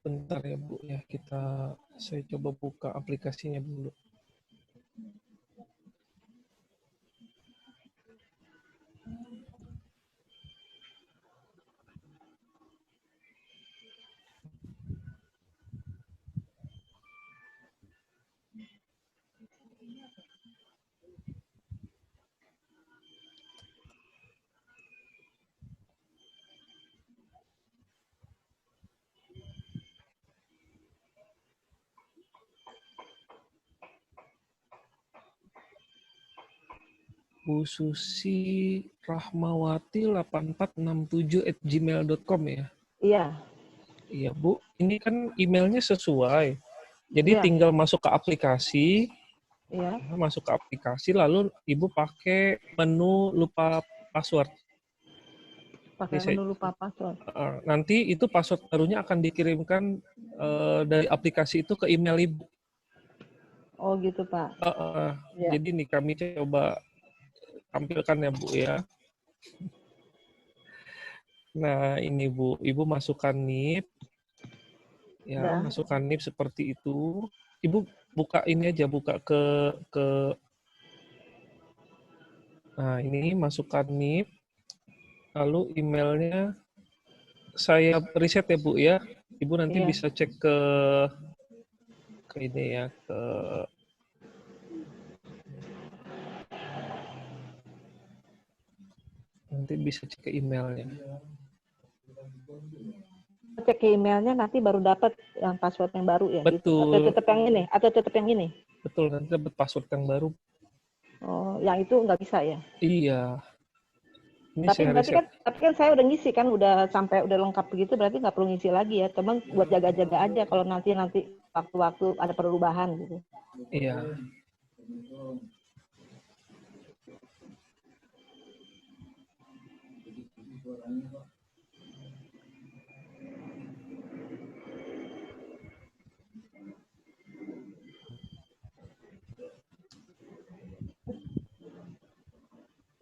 Sebentar ya Bu ya, saya coba buka aplikasinya dulu. Bu Susi Rahmawati 8467@gmail.com ya? Iya. Iya, Bu. Ini kan emailnya sesuai. Jadi Iya. tinggal masuk ke aplikasi, Iya. masuk ke aplikasi, lalu Ibu pakai menu lupa password. Pakai menu lupa password. Nanti itu password barunya akan dikirimkan dari aplikasi itu ke email Ibu. Oh gitu Pak. Ya. Jadi nih kami coba tampilkan ya Bu ya. Nah ini Bu, Ibu masukkan NIP. Ya, masukkan NIP seperti itu. Ibu buka ini aja, buka ke nah ini masukkan NIP. Lalu emailnya saya reset ya Bu ya. Ibu nanti bisa cek ke ini ya, ke nanti bisa cek ke emailnya. Cek ke emailnya nanti baru dapat yang password yang baru ya. Betul. Gitu. Atau tetap yang ini? Atau tetap yang ini? Betul, nanti dapat password yang baru. Oh, yang itu nggak bisa ya? Iya. Ini Tapi kan saya udah ngisi kan, udah sampai udah lengkap begitu, berarti nggak perlu ngisi lagi ya. Cuman buat jaga-jaga aja kalau nanti waktu-waktu ada perubahan gitu. Iya.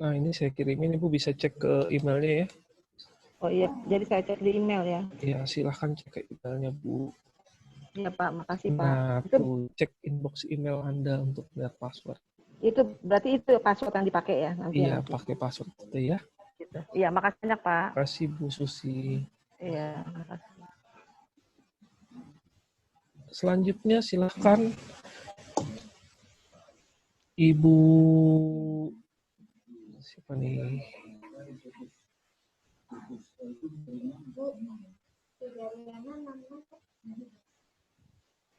Nah, ini saya kirimin, Ibu bisa cek ke emailnya ya. Oh iya, jadi saya cek di email ya. Iya, silahkan cek ke emailnya, Bu. Iya, Pak. Makasih, Pak. Nah, tuh, cek inbox email Anda untuk lihat password. Itu berarti itu password yang dipakai ya nanti. Iya, pakai password itu ya. Gitu. Iya, makasih banyak, Pak. Terima kasih, Bu Susi. Iya, makasih. Selanjutnya silahkan Ibu siapa nih?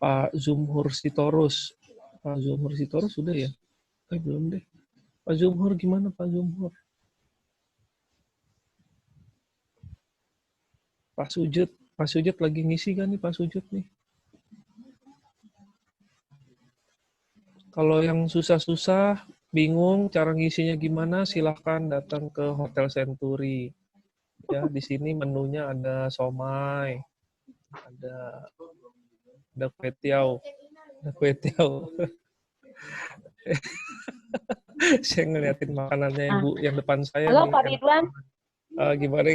Pak Zumhur Sitorus. Pak Zumhur Sitorus sudah ya? Belum deh. Pak Zumhur gimana Pak Zumhur? Pak Sujud lagi ngisi kan nih Pak Sujud nih? Kalau yang susah-susah, bingung cara ngisinya gimana, silahkan datang ke Hotel Century. Ya, di sini menunya ada somai, ada kue tiaw, Saya ngeliatin makanannya Ibu yang depan saya. Halo Pak Ridwan. Gimana?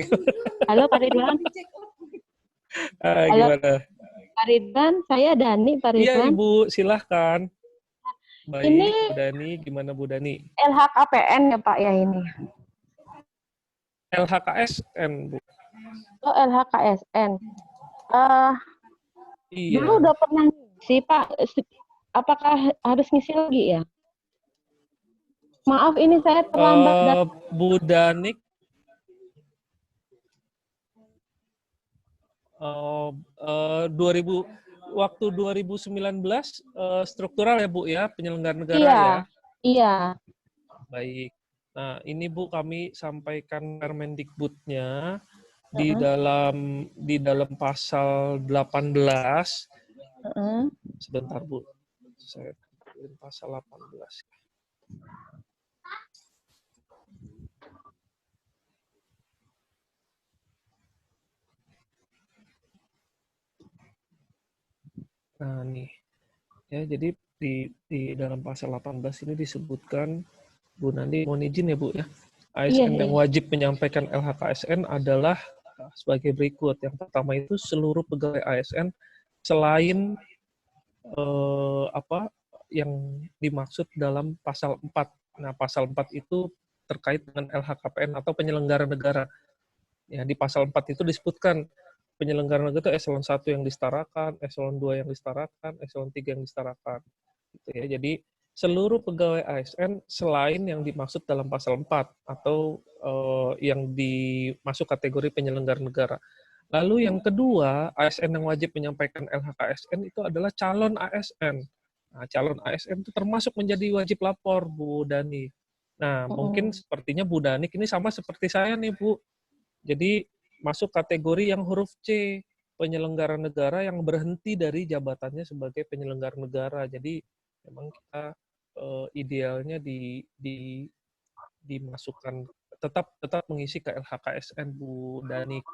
Halo Pak Ridwan. Gimana? Pak Ridwan, saya Dani Pak Ridwan. Iya Ibu, silahkan. Baik, Ini Bu Dani, gimana Bu Dani? LHKPN ya Pak ya ini? LHKSN, Bu. Oh, LHKSN. Iya. Dulu udah pernah ngisi Pak, apakah harus ngisi lagi ya? Maaf, ini saya terlambat. Bu Danik, waktu 2019 struktural ya Bu ya, penyelenggara negara ya? Iya. Baik. Nah, ini Bu kami sampaikan Permendikbudnya di dalam pasal 18. Sebentar Bu. Saya pasal 18. Nah, nih. Ya, jadi di dalam pasal 18 ini disebutkan, Bu Nandi, mohon izin ya Bu ya, ASN yang wajib menyampaikan LHKSN adalah sebagai berikut. Yang pertama itu seluruh pegawai ASN selain yang dimaksud dalam pasal 4. Nah, pasal 4 itu terkait dengan LHKPN atau penyelenggara negara. Ya, di pasal 4 itu disebutkan penyelenggara negara itu eselon 1 yang disetarakan, eselon 2 yang disetarakan, eselon 3 yang disetarakan. Gitu ya. Jadi seluruh pegawai ASN selain yang dimaksud dalam pasal 4 atau yang dimasuk kategori penyelenggara negara. Lalu yang kedua, ASN yang wajib menyampaikan LHKSN itu adalah calon ASN. Nah, calon ASN itu termasuk menjadi wajib lapor, Bu Dani. Nah, mungkin sepertinya Bu Danik ini sama seperti saya nih, Bu. Jadi masuk kategori yang huruf C, penyelenggara negara yang berhenti dari jabatannya sebagai penyelenggara negara. Jadi memang kita idealnya dimasukkan tetap mengisi ke LHKSN, Bu Danik.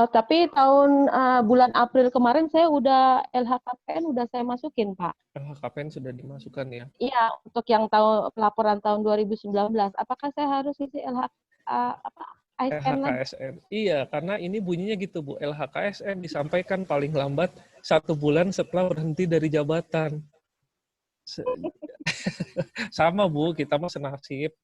Tapi tahun bulan April kemarin saya udah LHKPN udah saya masukin, Pak. LHKPN sudah dimasukkan ya? Iya, untuk yang pelaporan tahun 2019. Apakah saya harus isi ASN lagi? LHKSN. Iya, karena ini bunyinya gitu, Bu. LHKSN disampaikan paling lambat 1 bulan setelah berhenti dari jabatan. Sama, Bu. Kita mah senasib.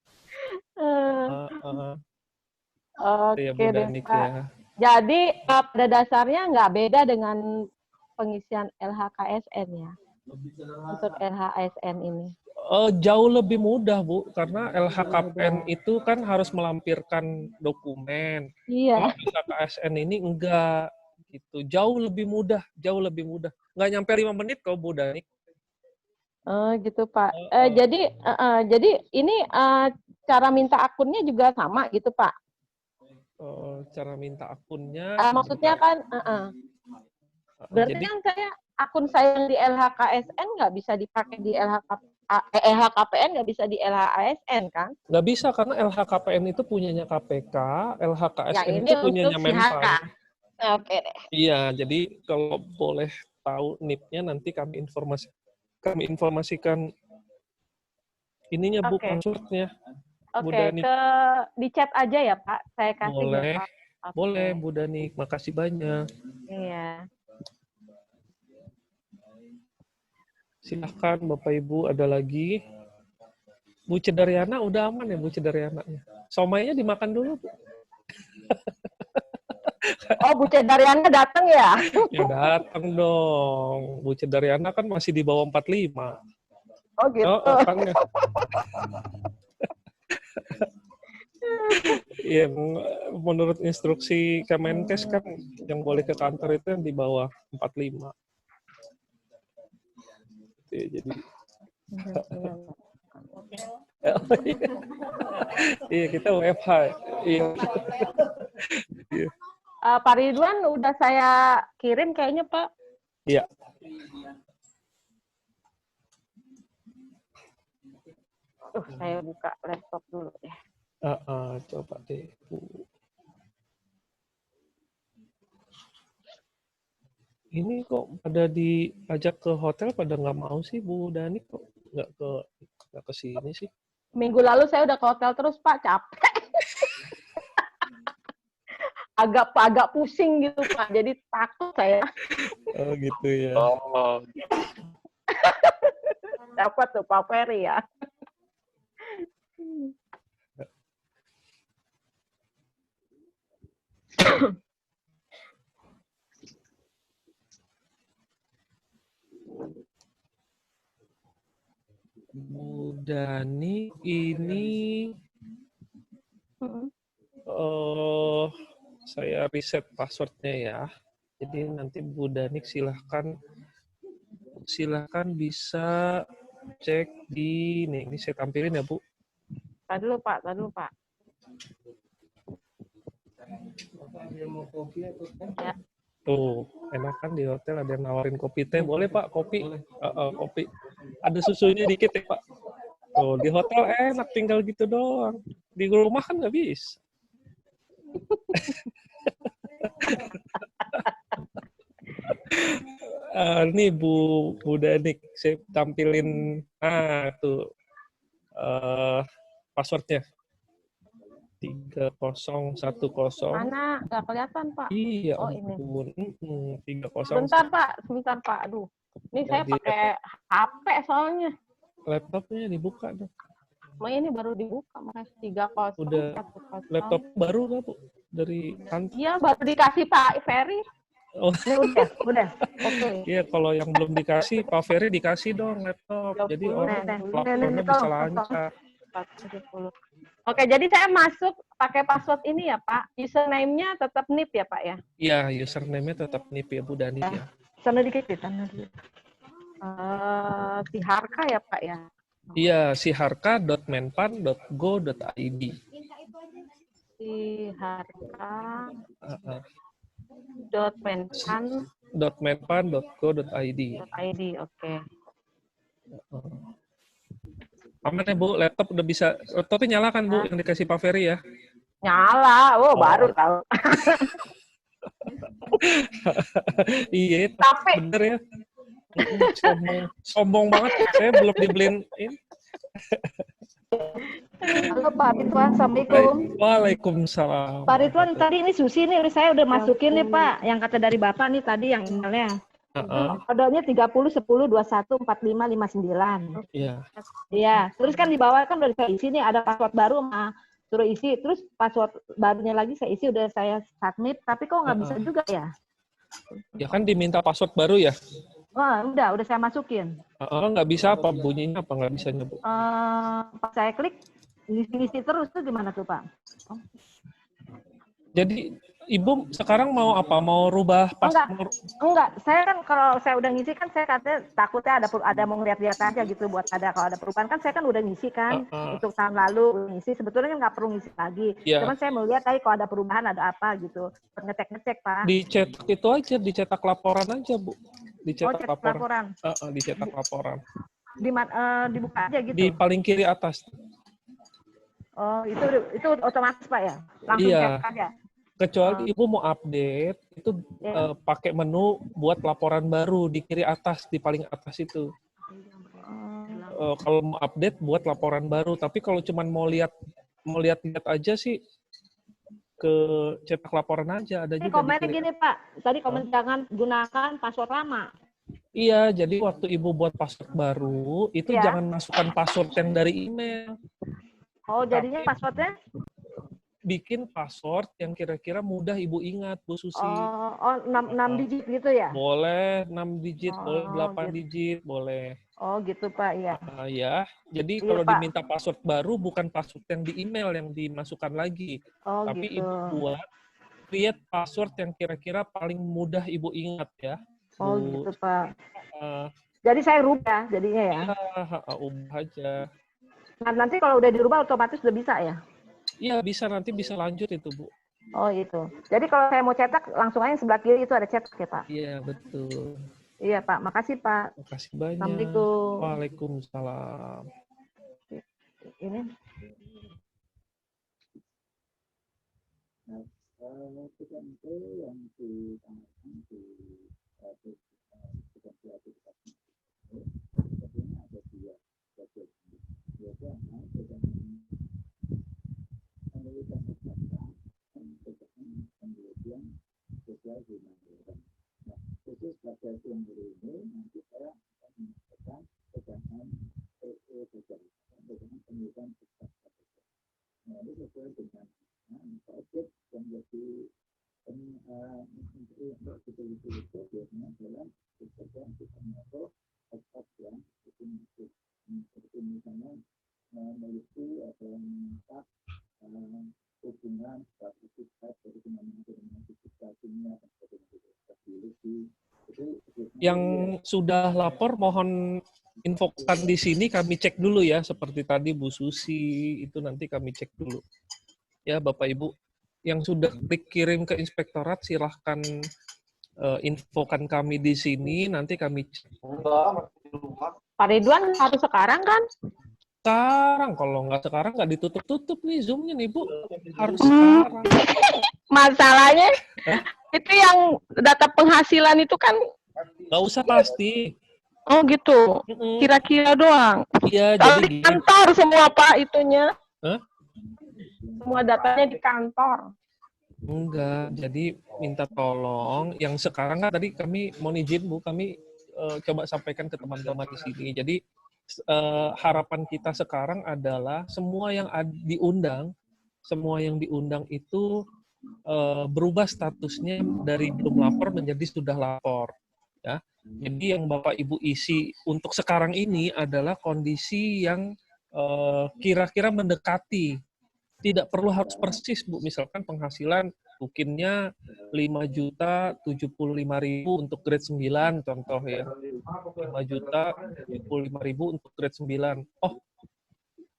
Oke Ya, Bu deh, Danik Pak. ya. Jadi pada dasarnya nggak beda dengan pengisian LHKSN ya, untuk LHSN ini. Jauh lebih mudah, Bu, karena LHKPN itu kan harus melampirkan dokumen. Iya. Kalau LHKSN ini enggak gitu. Jauh lebih mudah. Nggak nyampe 5 menit kok, Bu Danik. Gitu, Pak. Jadi ini cara minta akunnya juga sama gitu, Pak. Cara minta akunnya. Maksudnya kan, berarti jadi, kan akun saya yang di LHKSN nggak bisa dipakai di LHKPN, nggak bisa di LHASN kan? Nggak bisa karena LHKPN itu punyanya KPK, LHKSN ini itu punyanya untuk si HK. Menpan. Oke deh. Iya, jadi kalau boleh tahu NIP-nya nanti kami informasikan ininya, Bu, passwordnya. Oke, di chat aja ya, Pak. Saya kasih boleh, ya, Pak. Okay. Boleh, Bu Danik. Makasih banyak. Iya. Silahkan, Bapak Ibu, ada lagi. Bu Cedaryana udah aman ya, Bu Cedaryana-nya? Somainya dimakan dulu, Bu. Oh, Bu Cedaryana datang ya? Ya datang dong. Bu Cedaryana kan masih di bawah 45. Oh gitu. Kan ya. Yang menurut instruksi Kemenkes kan yang boleh ke kantor itu yang di bawah 45. Jadi iya, kita WFH. Iya. Pak Ridwan udah saya kirim kayaknya, Pak. Iya. Saya buka laptop dulu deh. Coba deh, Bu. Ini kok pada diajak ke hotel pada nggak mau sih, Bu Danik, kok nggak ke sini sih? Minggu lalu saya udah ke hotel terus, Pak, capek. agak pusing gitu, Pak. Jadi takut saya. Oh gitu ya. Dapat tuh Pak Ferry ya. Bu Dani ini saya reset passwordnya ya. Jadi nanti Bu Danik silahkan bisa cek di ini saya tampilin ya, Bu. Tadi dulu Pak. Ya. Tuh, enak kan di hotel ada yang nawarin kopi teh. Boleh Pak, kopi. Kopi. Ada susunya dikit ya Pak. Tuh, di hotel enak tinggal gitu doang. Di rumah kan nggak bisa. Ini Bu Danik, saya tampilin tuh passwordnya 3010. Mana nggak kelihatan Pak? Iya, oh ini 30. Sebentar Pak, aduh ini saya pakai HP soalnya. Laptopnya dibuka dong. Ini baru dibuka, makanya 30. Udah 110. Laptop baru nggak Bu? Dari kantor? Iya, baru dikasih Pak Ferry. Oh. Ini udah. Oke. Iya, kalau yang belum dikasih, Pak Ferry dikasih dong laptop. Jadi orang lapornya bisa lancar. 470. Oke, jadi saya masuk pakai password ini ya Pak. Username-nya tetap NIP ya Pak ya? Iya, username-nya tetap NIP ya Bu Dani ya. Sana dikit. Si Harka ya Pak ya? Iya, siharka.menpan.go.id. siharka.menpan.go.id. Oke. Aman ya Bu, laptop udah bisa, laptopnya nyala kan Bu, yang dikasih Pak Ferry ya? Nyala, baru tahu. Iya, Tapi bener ya. Sombong banget, saya belum dibeliin ini. Halo Pak Ridwan, Assalamualaikum. Waalaikumsalam. Pak Ridwan, tadi ini Susi nih, saya udah masukin nih Pak, yang kata dari Bapak nih tadi yang emailnya. Kodenya 3010214559. Iya. Iya, terus kan di bawah kan udah saya isi nih, ada password baru sama suruh isi, terus password barunya lagi saya isi, udah saya submit, tapi kok nggak bisa juga ya? Ya kan diminta password baru ya? Wah, udah saya masukin. Nggak bisa apa, bunyinya apa nggak bisa nyebut? Pas saya klik, ngisi terus tuh gimana tuh Pak? Jadi Ibu sekarang mau apa? Mau rubah password? Enggak. Saya kan kalau saya udah ngisi kan saya katanya takutnya ada mau ngeliat-liat aja gitu buat kalau ada perubahan kan saya kan udah ngisi kan untuk tahun lalu ngisi sebetulnya kan nggak perlu ngisi lagi. Yeah. Cuman saya mau lihat tadi kalau ada perubahan ada apa gitu. Ngecek Pak. Dicetak itu aja, dicetak laporan aja Bu. Dicetak laporan. Dicetak laporan. Dibuka aja gitu. Di paling kiri atas. Oh, itu otomatis Pak ya? Langsung cetak aja. Kecuali Ibu mau update, itu pakai menu buat laporan baru di kiri atas, di paling atas itu. Kalau mau update buat laporan baru, tapi kalau cuma mau lihat aja sih ke cetak laporan aja ada juga. Komennya gini Pak, tadi komen jangan gunakan password lama. Iya, jadi waktu Ibu buat password baru, itu jangan masukkan password yang dari email. Oh, jadinya passwordnya? Bikin password yang kira-kira mudah Ibu ingat, Bu Susi. 6 digit gitu ya? Boleh 6 digit, boleh 8 digit, boleh. Oh gitu Pak, iya. Ya, jadi kalau diminta password baru bukan password yang di email yang dimasukkan lagi. Tapi gitu. Ibu buat create password yang kira-kira paling mudah Ibu ingat ya. Oh gitu Pak. Jadi saya rubah jadinya ya? Ubah aja. Nah, nanti kalau udah dirubah otomatis udah bisa ya? Iya bisa, nanti bisa lanjut itu Bu. Oh itu. Jadi kalau saya mau cetak langsung aja sebelah kiri itu ada cetak ya Pak? Iya betul. Iya Pak, makasih Pak. Makasih banyak. Assalamualaikum. Waalaikumsalam. Ini. Khusus pada yang ini nanti saya akan menyampaikan pegangan PE dengan penelitian sukses. Nah, ini sesuai dengan target yang jadi menteri untuk betul-betul itu biasanya adalah pekerjaan kita atau ekspor yang definitif. Seperti misalnya memiliki atau meningkat hubungan strategis dari kita kimia dan biologi. Yang sudah lapor mohon infokan di sini, kami cek dulu ya, seperti tadi Bu Susi, itu nanti kami cek dulu. Ya Bapak Ibu, yang sudah klik kirim ke inspektorat silahkan infokan kami di sini, nanti kami cek. Pak Ridwan harus sekarang kan? Sekarang, kalau nggak sekarang nggak ditutup-tutup nih Zoom-nya nih Bu, harus sekarang. Masalahnya itu yang data penghasilan itu kan nggak usah pasti. Oh gitu, kira-kira doang. Iya, kalau jadi di kantor semua Pak itunya. Hah? Semua datanya di kantor. Enggak, jadi minta tolong. Yang sekarang kan tadi kami mohon izin Bu, kami coba sampaikan ke teman-teman di sini. Jadi harapan kita sekarang adalah semua yang diundang itu berubah statusnya dari belum lapor menjadi sudah lapor. Ya, jadi yang Bapak Ibu isi untuk sekarang ini adalah kondisi yang kira-kira mendekati. Tidak perlu harus persis Bu. Misalkan penghasilan mungkinnya 5.075.000 untuk grade 9 contoh ya. 5.075.000 untuk grade 9. Oh,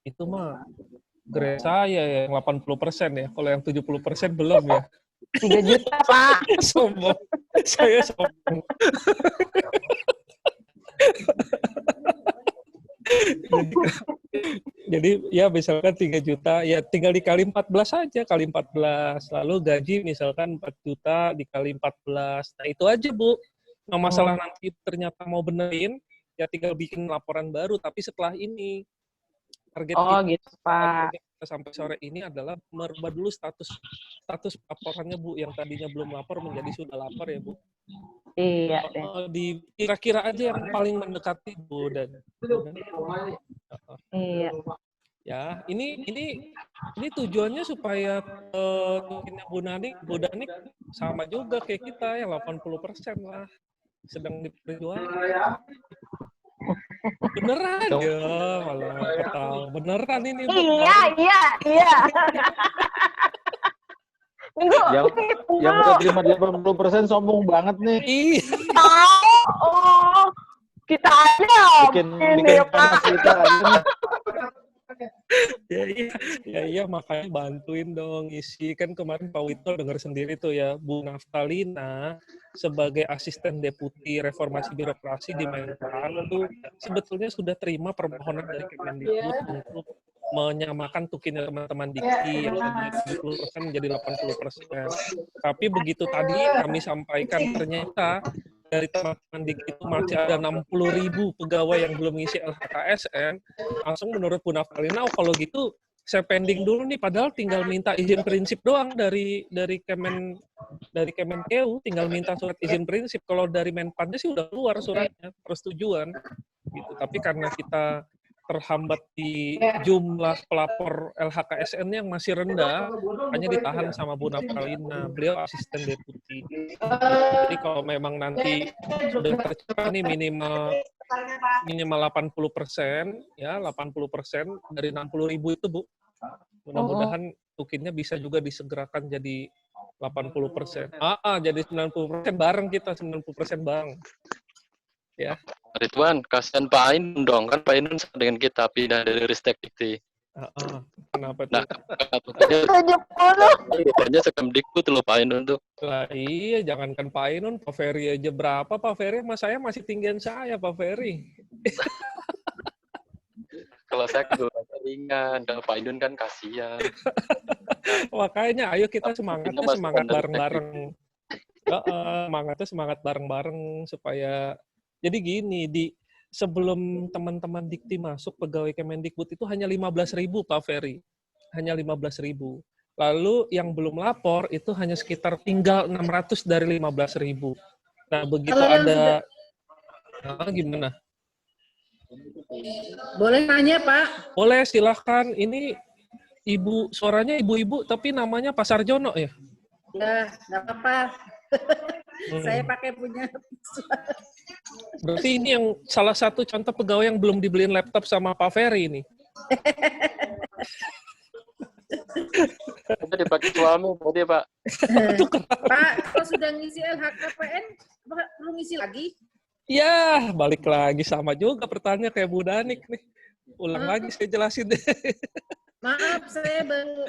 Itu mah grade saya yang 80% ya. Kalau yang 70% belum ya. 3 juta, Pak. Sombong. Saya sombong. Jadi ya misalkan 3 juta, ya tinggal dikali 14 aja, kali 14. Lalu gaji misalkan 4 juta dikali 14. Nah itu aja, Bu. Nah masalah nanti kita benerin, ya tinggal bikin laporan baru. Tapi setelah ini, target gitu, Pak. kita sampai sore ini adalah merubah dulu status laporannya, Bu. Yang tadinya belum lapor menjadi sudah lapor ya, Bu. Iya. Di kira-kira aja yang paling mendekati, Bu. Iya. Ya, ini tujuannya supaya tukinnya Bu Danik sama juga kayak kita ya 80% lah sedang diperjuangkan. Beneran ya, malah ketawa. Beneran ini. Iya. Yang udah terima 80% sombong banget nih. Iya. Kita aja. Bikin panas kita. Ya, makanya bantuin dong isi. Kan kemarin Pak Wito dengar sendiri tuh ya, Bu Naftalina sebagai asisten deputi reformasi birokrasi di Menpan itu sebetulnya sudah terima permohonan dari Kemendikbud untuk menyamakan tukinnya teman-teman Dikti yang tadinya 70% menjadi 80%. Tapi begitu tadi kami sampaikan ternyata dari teman-teman Dikti itu masih ada 60.000 pegawai yang belum ngisi LHKSN, langsung menurut Bu Naftalina, kalau gitu saya pending dulu nih, padahal tinggal minta izin prinsip doang dari Kemenkeu, tinggal minta surat izin prinsip. Kalau dari Menpanda sih udah keluar suratnya, persetujuan. Gitu. Tapi karena kita terhambat di jumlah pelapor LHKSN yang masih rendah, hanya ditahan sama Bu Naftalina. Beliau asisten deputi. Jadi kalau memang nanti sudah tercapai nih minimal 80%, ya 80% dari 60.000 itu, Bu. Mudah-mudahan tukinnya bisa juga disegerakan jadi 80%. Jadi 90% bareng kita, 90% bareng. Ya. Ridwan, kasihan Pak Ainun dong, kan Pak Ainun sama dengan kita pindah dari Ristek Dikti. Kenapa tuh? Nah, katanya Sekemdikbud loh Pak Ainun tuh. Lah iya, jangankan Pak Ainun, Pak Ferry aja berapa? Pak Ferry sama saya masih tinggian saya, Pak Ferry. Kalau saya kedua ringan, kalau Pak Ainun kan kasihan. Makanya ayo kita semangat bareng-bareng. Semangatnya semangat bareng-bareng supaya jadi gini, sebelum teman-teman Dikti masuk pegawai Kemendikbud itu hanya 15.000 Pak Ferry. Hanya 15.000. Lalu yang belum lapor itu hanya sekitar tinggal 600 dari 15.000. Nah, begitu ada gimana? Boleh nanya, Pak? Boleh, silahkan. Ini suaranya ibu-ibu tapi namanya Pak Sarjono ya? Ya, nggak apa-apa. Saya pakai punya. Berarti ini yang salah satu contoh pegawai yang belum dibeliin laptop sama Pak Ferry ini. Itu dipakai suami berarti Pak. Pak, kalau sudah ngisi LHKPN, perlu ngisi lagi? Ya, balik lagi sama juga pertanyaan kayak Bu Danik nih. Ulang lagi saya jelasin deh. Maaf, saya baru.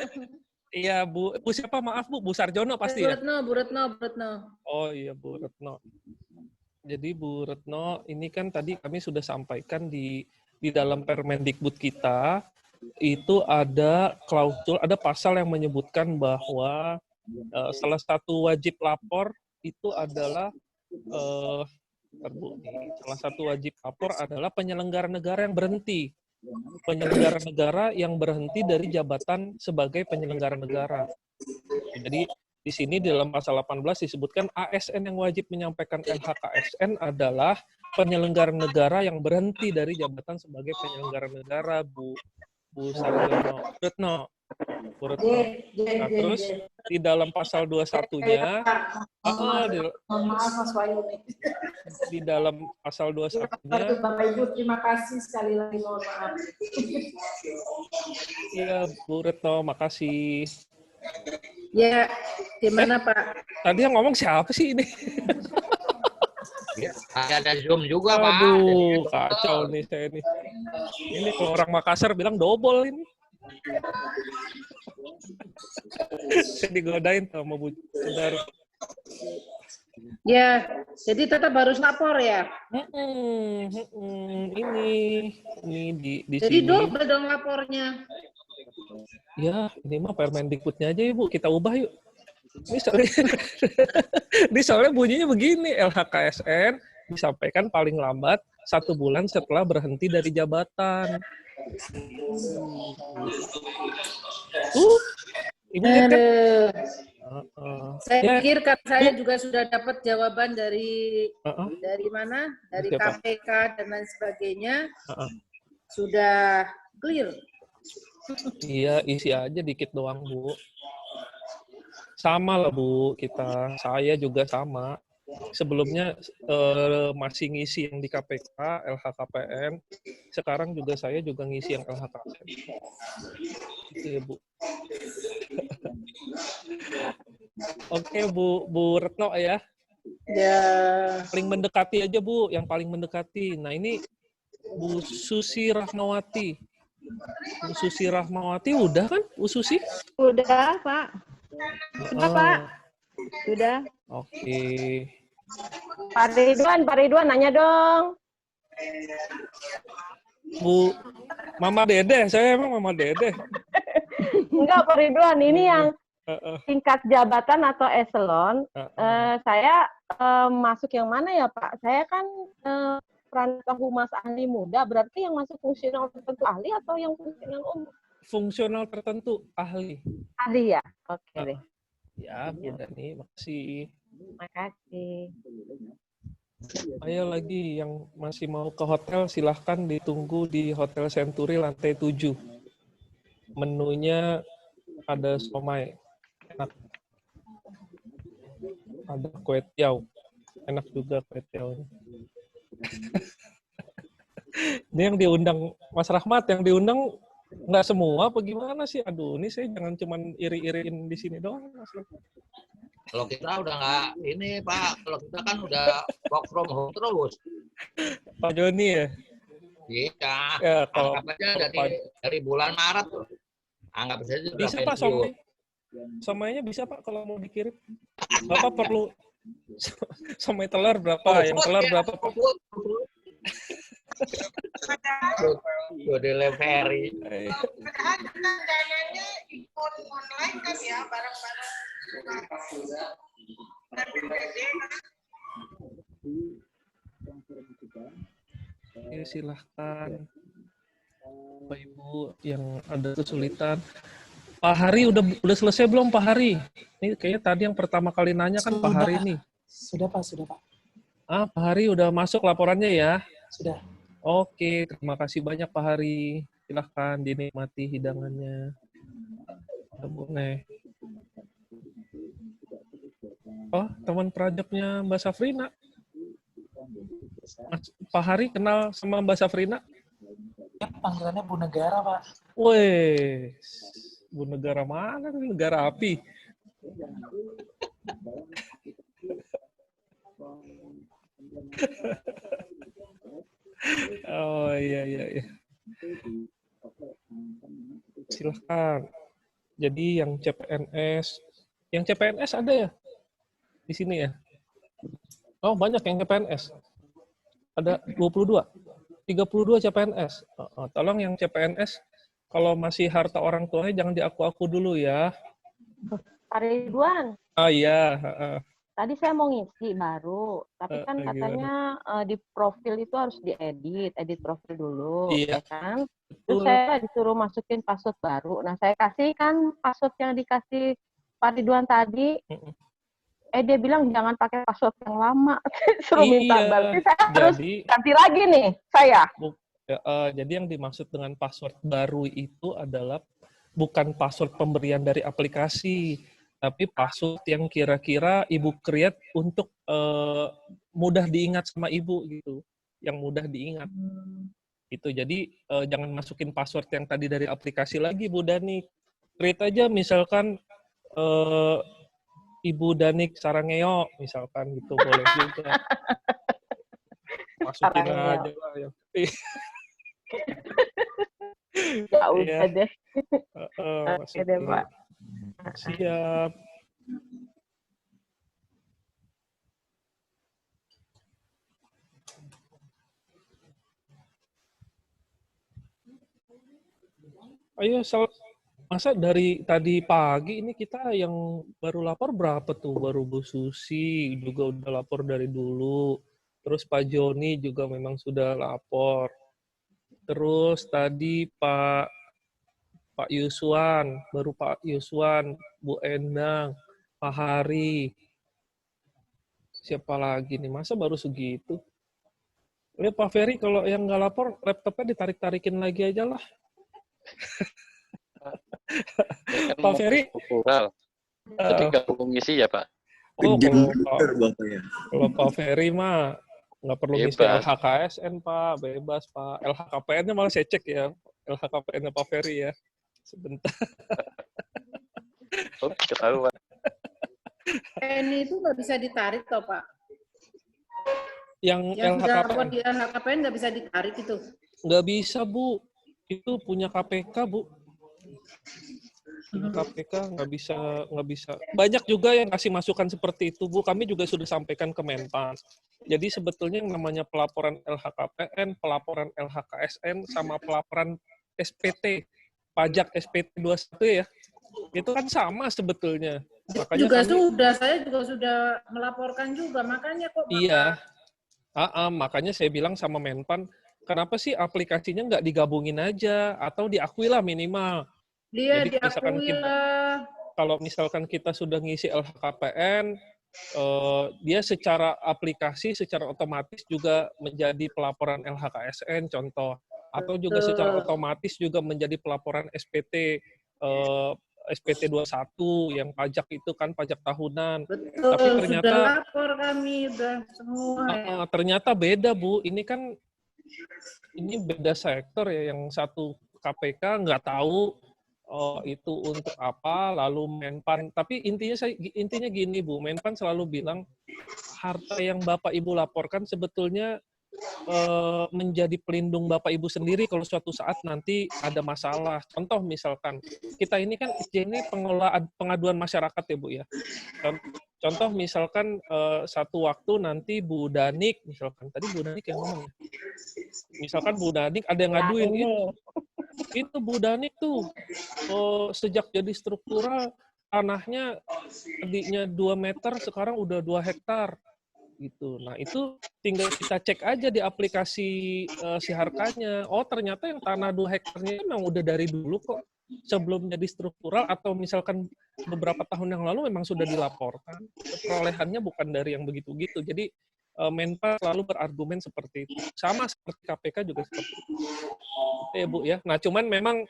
Iya, Bu siapa? Maaf, Bu Sarjono pasti ya? Bu Retno. Oh iya, Bu Retno. Jadi Bu Retno, ini kan tadi kami sudah sampaikan di dalam Permendikbud kita, itu ada klausul, ada pasal yang menyebutkan bahwa salah satu wajib lapor itu adalah salah satu wajib lapor adalah penyelenggara negara yang berhenti. Penyelenggara negara yang berhenti dari jabatan sebagai penyelenggara negara. Jadi di sini di dalam pasal 18 disebutkan ASN yang wajib menyampaikan LHKSN adalah penyelenggara negara yang berhenti dari jabatan sebagai penyelenggara negara, Bu Retno. Nah, terus di dalam pasal 21-nya di dalam pasal 21-nya Bapak Ibu, terima kasih sekali lagi, mohon maaf. Iya, Bu Retno, makasih. Ya, gimana Pak? Tadi yang ngomong siapa sih ini? Ada Zoom juga, Pak. Aduh, kacau nih saya nih. Ini kalau orang Makassar bilang dobol ini. Saya digodain sama Bu Saudara. Ya, jadi tetap harus lapor ya. Ini di Jadi sini. double dong lapornya. Ya, ini mah Permendikbudnya aja ya Bu, kita ubah yuk. Ini soalnya bunyinya begini, LHKSN disampaikan paling lambat 1 bulan setelah berhenti dari jabatan. Ibu lihat kan? Saya pikir kan saya juga sudah dapat jawaban dari mana? Dari Siapa? KPK dan lain sebagainya. Sudah clear. Iya, isi aja dikit doang, Bu. Sama lah, Bu, kita. Saya juga sama. Sebelumnya masih ngisi yang di KPK, LHKPN. Sekarang juga saya juga ngisi yang LHKPN. Itu ya, Bu. Oke, Bu Retno ya. Ya. Paling mendekati aja, Bu. Yang paling mendekati. Nah, ini Bu Susi Rahmawati. Bu Susi Rahmawati udah kan, Bu Susi? Udah, Pak. Sudah, Pak. Sudah. Oke. Pak Ridwan nanya dong. Bu Mama Dede, saya emang Mama Dede. Enggak, Pak Ridwan, ini yang tingkat jabatan atau eselon. Saya masuk yang mana ya, Pak? Saya kan Pranata Humas ahli muda, berarti yang masuk fungsional tertentu ahli atau yang fungsional umum? Fungsional tertentu ahli. Ahli ya? Oke deh. Ya, Bu Dani, makasih. Makasih. Ayo lagi yang masih mau ke hotel, silahkan ditunggu di Hotel Century lantai 7. Menunya ada somai, enak. Ada kue tiaw, enak juga kue tiaw. Ini yang diundang Mas Rahmat, yang diundang nggak semua apa gimana sih? Aduh, ini saya jangan cuman iri-iriin di sini doang, Mas Rahmat. Kalau kita udah nggak ini, Pak. Kalau kita kan udah work from home terus. Pak Joni ya? Iya. Ya, kalau anggap aja dari bulan Maret tuh. Anggap saja udah bisa Pak somai. Somainya bisa Pak kalau mau dikirim. Bapak perlu somai telur berapa? Yang telur berapa Pak? Gue delivery. Padahal kita dananya import online kan ya, barang-barang Ya, silahkan Bapak Ibu yang ada kesulitan. Pak Hari udah selesai belum Pak Hari? Ini kayaknya tadi yang pertama kali nanya kan Pak Hari nih. Sudah Pak. Pak Hari udah masuk laporannya ya? Sudah. Oke, terima kasih banyak Pak Hari. Silahkan dinikmati hidangannya. Boleh. Oh, teman prajaknya Mbak Safrina. Pak Hari kenal sama Mbak Safrina? Ya, panggilannya Bu Negara, Pak. Weh, Bu Negara mana? Negara api. Oh iya. Silahkan. Jadi yang CPNS ada ya di sini ya? Oh banyak yang CPNS. Ada 22, 32 CPNS. Tolong yang CPNS kalau masih harta orang tuanya jangan diaku-aku dulu ya. Pak Ridwan. Oh iya. Tadi saya mau ngisi baru, tapi kan katanya di profil itu harus edit profil dulu, iya. Ya kan? Terus saya disuruh masukin password baru. Nah, saya kasih kan password yang dikasih Pak Ridwan tadi. Dia bilang jangan pakai password yang lama. Suruh minta balik. Saya harus ganti lagi nih, saya. Jadi yang dimaksud dengan password baru itu adalah bukan password pemberian dari aplikasi, tapi password yang kira-kira Ibu create untuk mudah diingat sama Ibu gitu, yang mudah diingat. Itu jadi jangan masukin password yang tadi dari aplikasi lagi, Bu Dani. Create aja misalkan Ibu Danik Sarangeo misalkan gitu boleh juga. Masukin Paralel. aja lah yang. Ya udah deh. Oke deh, Masukin. Pak. Siap. Ayo, masa dari tadi pagi ini kita yang baru lapor berapa tuh? Baru Bu Susi juga udah lapor dari dulu. Terus Pak Joni juga memang sudah lapor. Terus tadi Pak Yuswan, baru Pak Yuswan, Bu Endang, Pak Hari. Siapa lagi nih? Masa baru segitu? Lihat Pak Ferry kalau yang nggak lapor, laptopnya ditarik-tarikin lagi aja lah. Kan Pak Ferry, struktural. Tapi nggak perlu ngisi ya Pak? Oh, kalau Pak Ferry mah nggak perlu ngisi Bebas. LHKSN Pak, bebas Pak. LHKPN-nya malah saya cek ya, LHKPN-nya Pak Ferry ya. Sebentar. Oh, ketahuan. PN itu nggak bisa ditarik toh Pak? Yang sudah LHKPN lapor di LHKPN nggak bisa ditarik itu? nggak bisa Bu, itu punya KPK Bu. KPK nggak bisa. Banyak juga yang kasih masukan seperti itu Bu. Kami juga sudah sampaikan ke Menpan. Jadi sebetulnya yang namanya pelaporan LHKPN, pelaporan LHKSN, sama pelaporan SPT, pajak SPT 21 ya, itu kan sama sebetulnya. Makanya juga saya juga sudah melaporkan juga, makanya kok. Iya. Makanya saya bilang sama Menpan, kenapa sih aplikasinya nggak digabungin aja atau diakui lah minimal. Dia Jadi diakui lah. Kalau misalkan kita sudah ngisi LHKPN, dia secara aplikasi, secara otomatis juga menjadi pelaporan LHKSN contoh, atau juga secara otomatis juga menjadi pelaporan SPT SPT 21 yang pajak itu kan pajak tahunan. Betul, tapi ternyata sudah lapor kami udah semua. Ternyata beda Bu, ini kan ini beda sektor ya, yang satu KPK nggak tahu itu untuk apa, lalu Menpan. Tapi intinya gini Bu, Menpan selalu bilang harta yang Bapak Ibu laporkan sebetulnya menjadi pelindung Bapak Ibu sendiri kalau suatu saat nanti ada masalah. Contoh misalkan, kita ini kan ini pengaduan masyarakat ya Bu ya. Contoh misalkan satu waktu nanti Bu Danik, misalkan, tadi Bu Danik yang ngomong ya. Misalkan Bu Danik ada yang ngaduin itu Bu Danik tuh sejak jadi struktural tanahnya tadinya 2 meter sekarang udah 2 hektar gitu. Nah itu tinggal kita cek aja di aplikasi si harkanya. Oh ternyata yang tanah 2 hektarnya memang udah dari dulu kok, sebelum jadi struktural, atau misalkan beberapa tahun yang lalu memang sudah dilaporkan. Perolehannya bukan dari yang begitu-gitu. Jadi Menpan selalu berargumen seperti itu. Sama seperti KPK juga seperti itu. Ya Bu ya. Nah cuman memang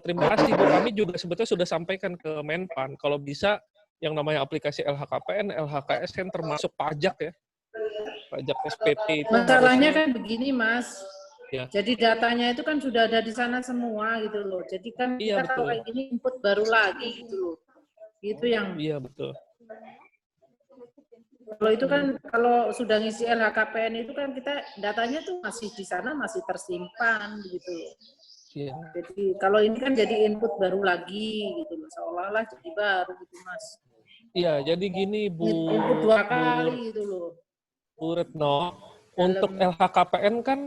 terima kasih Bu, kami juga sebetulnya sudah sampaikan ke Menpan kalau bisa yang namanya aplikasi LHKPN, LHKSN termasuk pajak ya. Pajak SPT itu masalahnya kan begini Mas. Ya. Jadi datanya itu kan sudah ada di sana semua gitu loh. Jadi kan kita kalau kayak gini input baru lagi gitu loh. Itu yang. Iya betul. Kalau itu kan kalau sudah ngisi LHKPN itu kan kita datanya tuh masih di sana, masih tersimpan gitu loh. Iya. Jadi kalau ini kan jadi input baru lagi gitu loh, seolah-olah jadi baru gitu Mas. Iya, jadi gini Bu. Input 2 kali gitu loh. Bu Retno, untuk LHKPN kan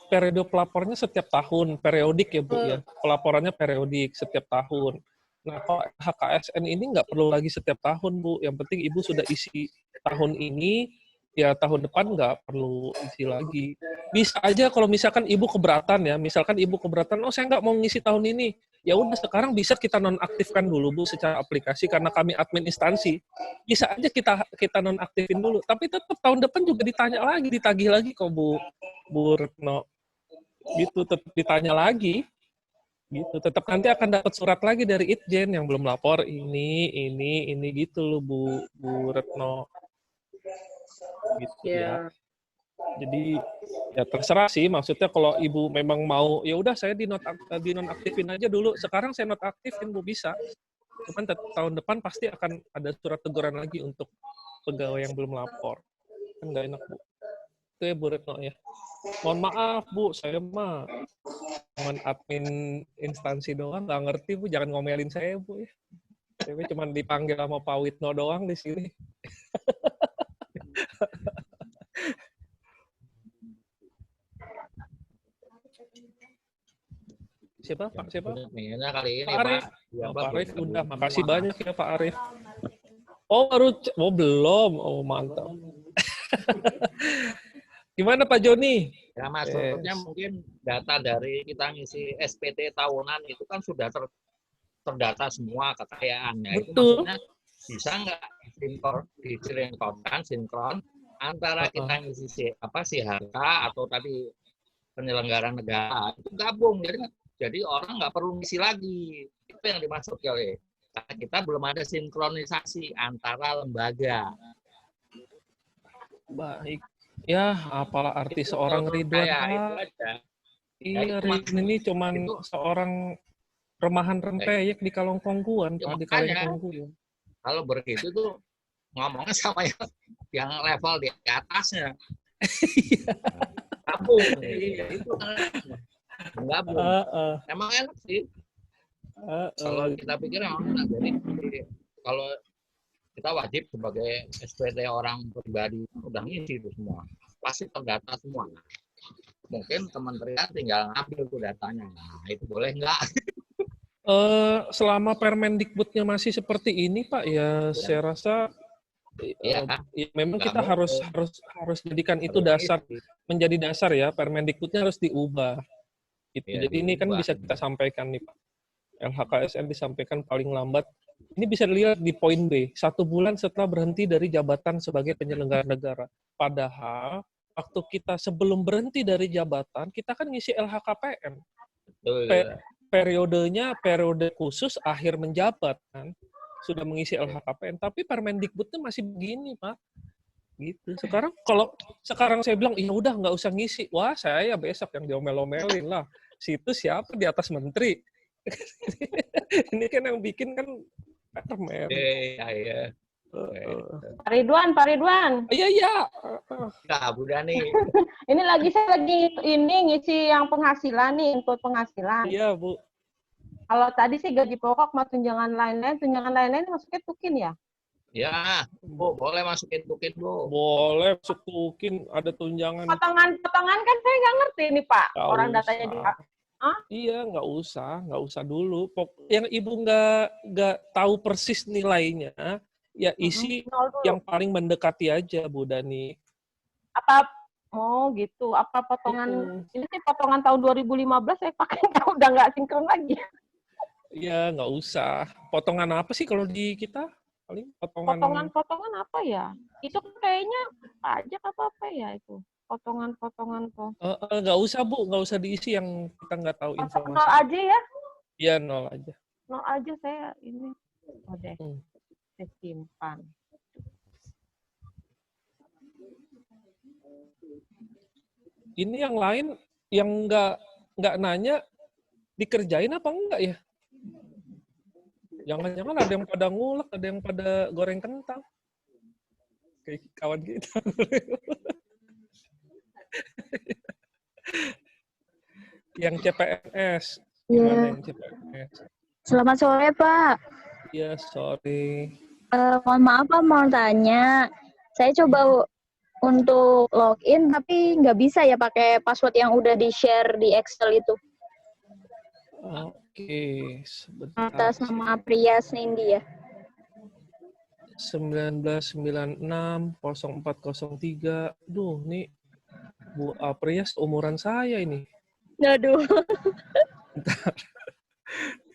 periode pelapornya setiap tahun, periodik ya Bu ya. Pelaporannya periodik setiap tahun. Nah, kalau LHKSN ini nggak perlu lagi setiap tahun Bu. Yang penting Ibu sudah isi tahun ini, ya tahun depan nggak perlu isi lagi. Bisa aja kalau misalkan Ibu keberatan ya, misalkan Ibu keberatan, oh saya nggak mau ngisi tahun ini, ya udah sekarang bisa kita nonaktifkan dulu Bu secara aplikasi karena kami admin instansi. Bisa aja kita nonaktifin dulu, tapi tetap tahun depan juga ditanya lagi, ditagih lagi kok Bu Retno. Gitu, tetap ditanya lagi. Gitu, tetap nanti akan dapat surat lagi dari Itjen yang belum lapor ini gitu loh Bu Retno. Gitu ya. Jadi ya terserah sih, maksudnya kalau Ibu memang mau ya udah saya dinonaktifin aja dulu. Sekarang saya nonaktifin Bu bisa. Cuman tahun depan pasti akan ada surat teguran lagi untuk pegawai yang belum lapor. Kan nggak enak Bu. gitu ya Bu Retno ya. Mohon maaf Bu, saya mah cuman admin instansi doang, nggak ngerti Bu, jangan ngomelin saya Bu ya. Saya cuma dipanggil sama Pak Witno doang di sini. Siapa Pak? Siapa? Kali ini Pak Arif. Ya, Pak Arif udah, makasih banyak ya Pak Arif. Oh belum. Oh mantap. Gimana Pak Joni? Ya maksudnya mungkin data dari kita ngisi SPT tahunan itu kan sudah terdata semua kekayaannya. Itu maksudnya bisa nggak sinkron antara kita ngisi si HK atau tadi penyelenggara negara itu gabung, jadi orang nggak perlu ngisi lagi. Itu yang dimaksud oleh karena kita belum ada sinkronisasi antara lembaga. Baik. Ya, apalah arti seorang Ridwan? Iya, Ridwan ini cuman seorang remahan rempeyek di Kalongkongguan, Pak, di Kalongkongguan. Kalau begitu tuh ngomongnya sama yang level di atasnya. Gabung. Itu gabung. Emang enak sih. Kalau kita pikir emang enak. Jadi kalau kita wajib sebagai SPT orang pribadi udah ngisi itu semua, pasti terdata semua. Mungkin kementerian tinggal ngambil tuh datanya. Nah, itu boleh nggak? Selama Permendikbudnya masih seperti ini, Pak, ya saya rasa ya, memang kita harus jadikan itu dasar, menjadi dasar ya. Permendikbudnya harus diubah. Gitu. Ya, jadi ini kan bisa kita sampaikan nih, Pak. LHKSN disampaikan paling lambat. Ini bisa dilihat di poin B, 1 bulan setelah berhenti dari jabatan sebagai penyelenggara negara. Padahal waktu kita sebelum berhenti dari jabatan, kita kan ngisi LHKPN. Periodenya periode khusus akhir menjabat kan. Sudah mengisi LHKPN, tapi Permendikbudnya masih begini, Pak. Gitu. Sekarang saya bilang, ya udah nggak usah ngisi. Wah, saya besok yang diomel-omelin lah. Situ siapa di atas menteri? Ini kan yang bikin kan Permen. Iya. Pak Ridwan. Iya. Nah, Bu Dani. Ini saya lagi ngisi yang penghasilan nih, input penghasilan. Iya, Bu. Kalau tadi sih gaji pokok sama tunjangan lain-lain masuknya tukin ya? Ya, Bu, boleh masukin tukin, Bu. Boleh masuk tukin, ada tunjangan. Potongan kan saya nggak ngerti nih, Pak. Orang datanya di Iya, nggak usah dulu. Yang Ibu nggak tahu persis nilainya, ya isi yang paling mendekati aja, Bu Dani. Gitu. Apa potongan, ini sih potongan tahun 2015 saya pakai udah nggak sinkron lagi. Iya, nggak usah. Potongan apa sih kalau di kita? Paling Potongan apa ya? Itu kayaknya pajak apa ya itu? Potongan tuh. Nggak usah, Bu. Nggak usah diisi yang kita nggak tahu informasi. 0 aja ya? Iya, 0 aja. 0 aja saya ini. Oke. Saya simpan. Ini yang lain yang nggak nanya dikerjain apa enggak ya? Jangan-jangan ada yang pada ngulek, ada yang pada goreng kentang. Kayak kawan kita. Yang CPNS. Gimana yang CPNS? Selamat sore, Pak. Iya, sorry. Mohon maaf, Pak, mau tanya. Saya coba untuk login, tapi nggak bisa ya pakai password yang udah di-share di Excel itu. Oke, sebentar. Atas nama Priyas Nindi ya. 1996-0403. Duh, nih Bu Apriyas umuran saya ini. Aduh.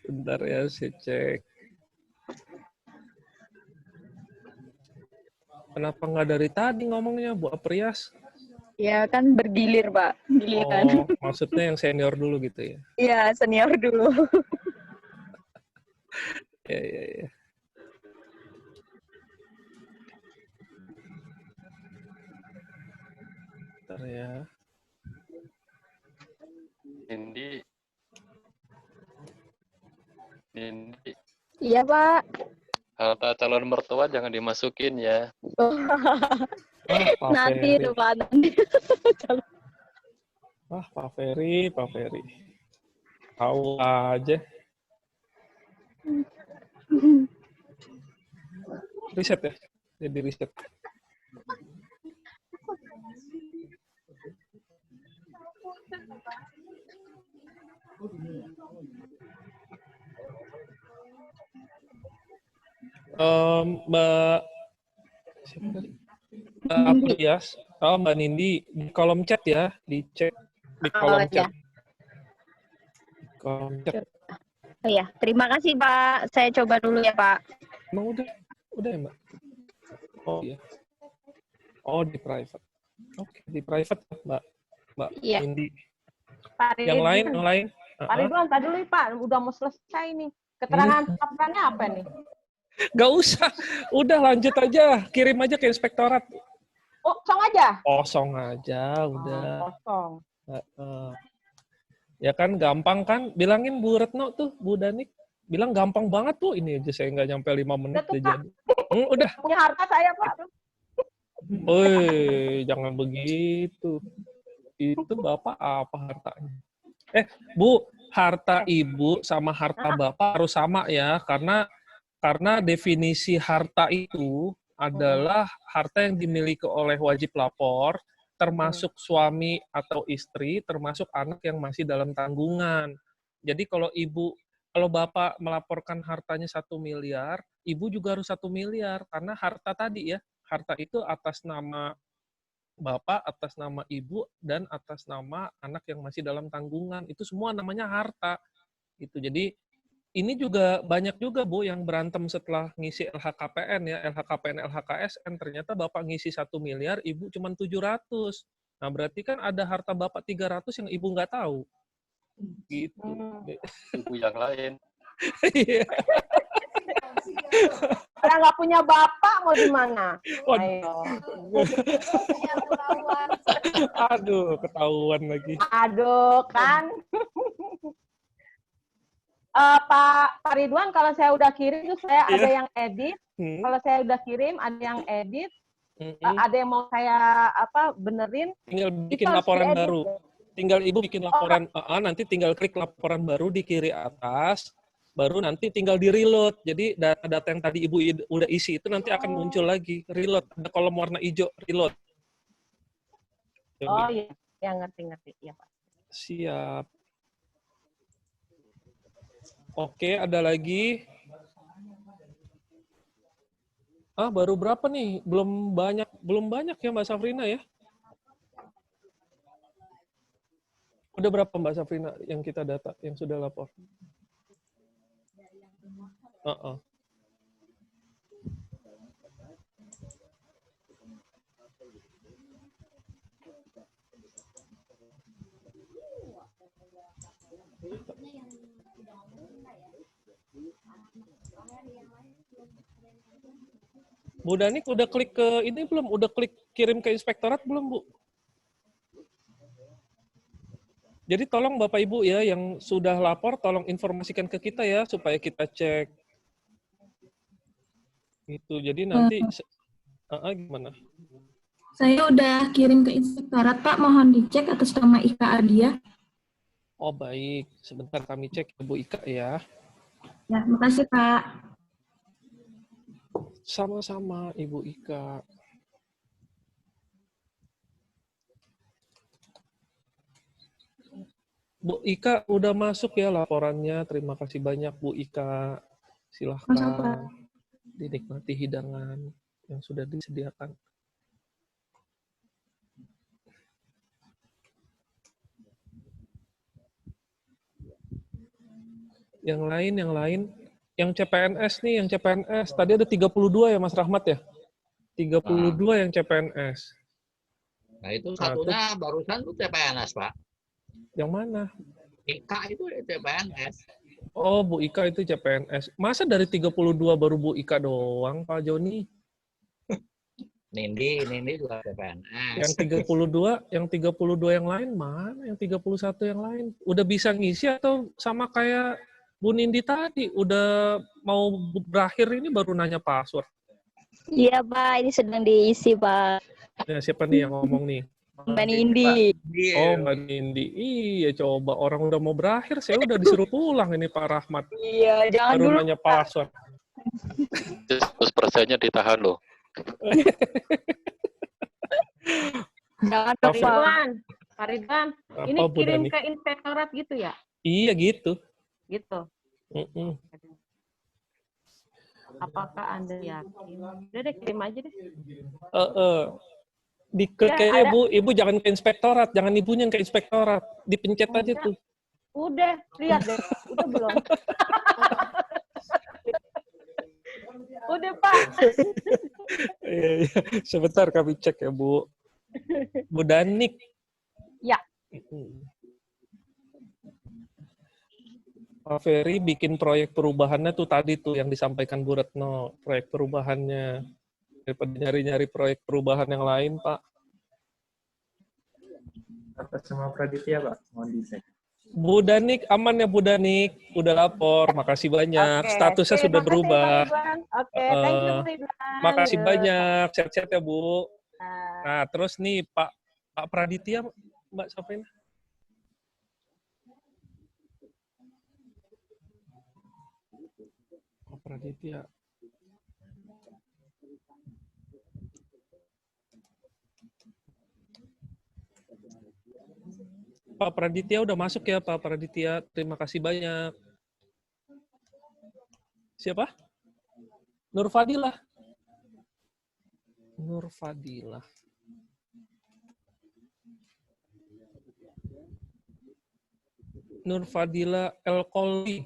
Bentar ya, saya cek. Kenapa nggak dari tadi ngomongnya, Bu Apriyas? Ya kan bergilir, Pak. Giliran. Oh, maksudnya yang senior dulu gitu ya? Iya, senior dulu. Ya. Bentar ya. Nindi. Iya, Pak. Harta calon mertua jangan dimasukin ya. Nanti itu Pak. Nanti. Pak Ferry. Tahu aja. Riset ya? Jadi riset. Mbak siapa tadi? Apriyas, Mbak Nindi di kolom chat ya, dicek di kolom chat. Kolom chat. Oh ya, terima kasih Pak. Saya coba dulu ya Pak. Emang udah ya Mbak? Oh iya. Oh di private. Oke, di private Mbak Iya. Nindi. Pak Yang lain. Pak Ridwan, tadi dulu Pak, udah mau selesai nih. Keterangan paparannya apa nih? Gak usah, udah lanjut aja, kirim aja ke inspektorat. Oh, kosong aja? Kosong aja, udah. Kosong. Ya kan, gampang kan? Bilangin Bu Retno tuh, Bu Danik, bilang gampang banget tuh. Ini aja saya nggak nyampe 5 menit udah jadi. Udah. Punya harta saya Pak. Woi, jangan begitu. Itu Bapak apa hartanya? Bu, harta Ibu sama harta Bapak harus sama ya, karena definisi harta itu adalah harta yang dimiliki oleh wajib lapor, termasuk suami atau istri, termasuk anak yang masih dalam tanggungan. Jadi kalau Bapak melaporkan hartanya 1 miliar, Ibu juga harus 1 miliar, karena harta tadi ya, harta itu atas nama Bapak, atas nama Ibu, dan atas nama anak yang masih dalam tanggungan. Itu semua namanya harta. Itu jadi ini juga banyak juga Bu yang berantem setelah ngisi LHKPN ya, LHKPN, LHKSN, ternyata Bapak ngisi 1 miliar, Ibu cuma 700. Nah berarti kan ada harta Bapak 300 yang Ibu nggak tahu. Gitu. Ibu yang lain. Orang nggak punya bapak mau di mana? Ayo. Aduh, ketahuan lagi. Aduh, kan. Pak Ridwan, kalau saya udah kirim tuh saya ada yang edit. Kalau saya udah kirim ada yang edit. Ada yang mau saya benerin. Tinggal bikin laporan baru. Tinggal Ibu bikin laporan. Nanti tinggal klik laporan baru di kiri atas. Baru nanti tinggal di reload. Jadi data yang tadi Ibu udah isi itu nanti akan muncul lagi. Reload. Ada kolom warna hijau. Reload. Oh iya. Ya ngerti. Ya, Pak. Siap. Oke, ada lagi. Baru berapa nih? Belum banyak ya Mbak Safrina ya? Udah berapa Mbak Safrina yang kita data, yang sudah lapor? Bu Danik udah klik ke ini belum? Udah klik kirim ke inspektorat belum, Bu? Jadi tolong Bapak Ibu ya yang sudah lapor tolong informasikan ke kita ya supaya kita cek. Gitu. Jadi nanti gimana? Saya udah kirim ke inspektorat, Pak. Mohon dicek atas nama Ika Adia. Oh, baik. Sebentar kami cek Ibu Ika ya. Ya, makasih, Pak. Sama-sama, Ibu Ika. Bu Ika udah masuk ya laporannya. Terima kasih banyak, Bu Ika. Silahkan dinikmati hidangan yang sudah disediakan. Yang lain. Yang CPNS nih, yang CPNS. Tadi ada 32 ya Mas Rahmat ya? 32 yang CPNS. Nah itu satunya barusan tuh CPNS, Pak. Yang mana? Ika itu CPNS. Oh, Bu Ika itu CPNS. Masa dari 32 baru Bu Ika doang, Pak Joni? Nindi juga CPNS. Yang 32 yang lain mana? Yang 31 yang lain? Udah bisa ngisi atau sama kayak Bu Nindi tadi? Udah mau berakhir ini baru nanya password? Iya Pak, ini sedang diisi Pak. Ya, siapa nih yang ngomong nih? Mbak Nindi. Oh, Mbak Nindi. Iya, coba orang udah mau berakhir, saya udah disuruh pulang ini Pak Rahmat. Iya, jangan baru dulu. nanya password. 100%-nya ditahan loh. Jangan Pak lupa. Ridwan, ini Apa, Bu kirim Dani? ke inspektorat gitu ya? Iya gitu. Gitu. Mm-mm. Apakah Anda yakin? Udah deh, kirim aja deh. Diklik Ya, aja, ada. Bu. Ibu jangan ke inspektorat. Jangan ibunya yang ke inspektorat. Dipencet aja Udah. tuh. Udah, lihat deh. Udah belum? Udah, Pak. Iya. Sebentar kami cek ya, Bu. Bu Danik. Ya. Pak Ferry bikin proyek perubahannya tuh tadi tuh yang disampaikan Bu Retno. Proyek perubahannya. Daripada nyari-nyari proyek perubahan yang lain, Pak. Atas sama Praditya, Pak. Mohon dicek. Bu Danik, aman ya Bu Danik? Udah lapor, makasih banyak. Oke. Statusnya Oke, sudah makasih, berubah. Pak Ridwan. Oke, thank you, Pak Ridwan. Makasih Yuk. banyak, sehat-sehat ya Bu. Nah, terus nih Pak Praditya, Mbak siapain? Pak Praditya. Pak Praditya udah masuk ya Pak Praditya. Terima kasih banyak. Siapa? Nur Fadilah. Nur Fadilah. Nur Fadilah El-Kolbi.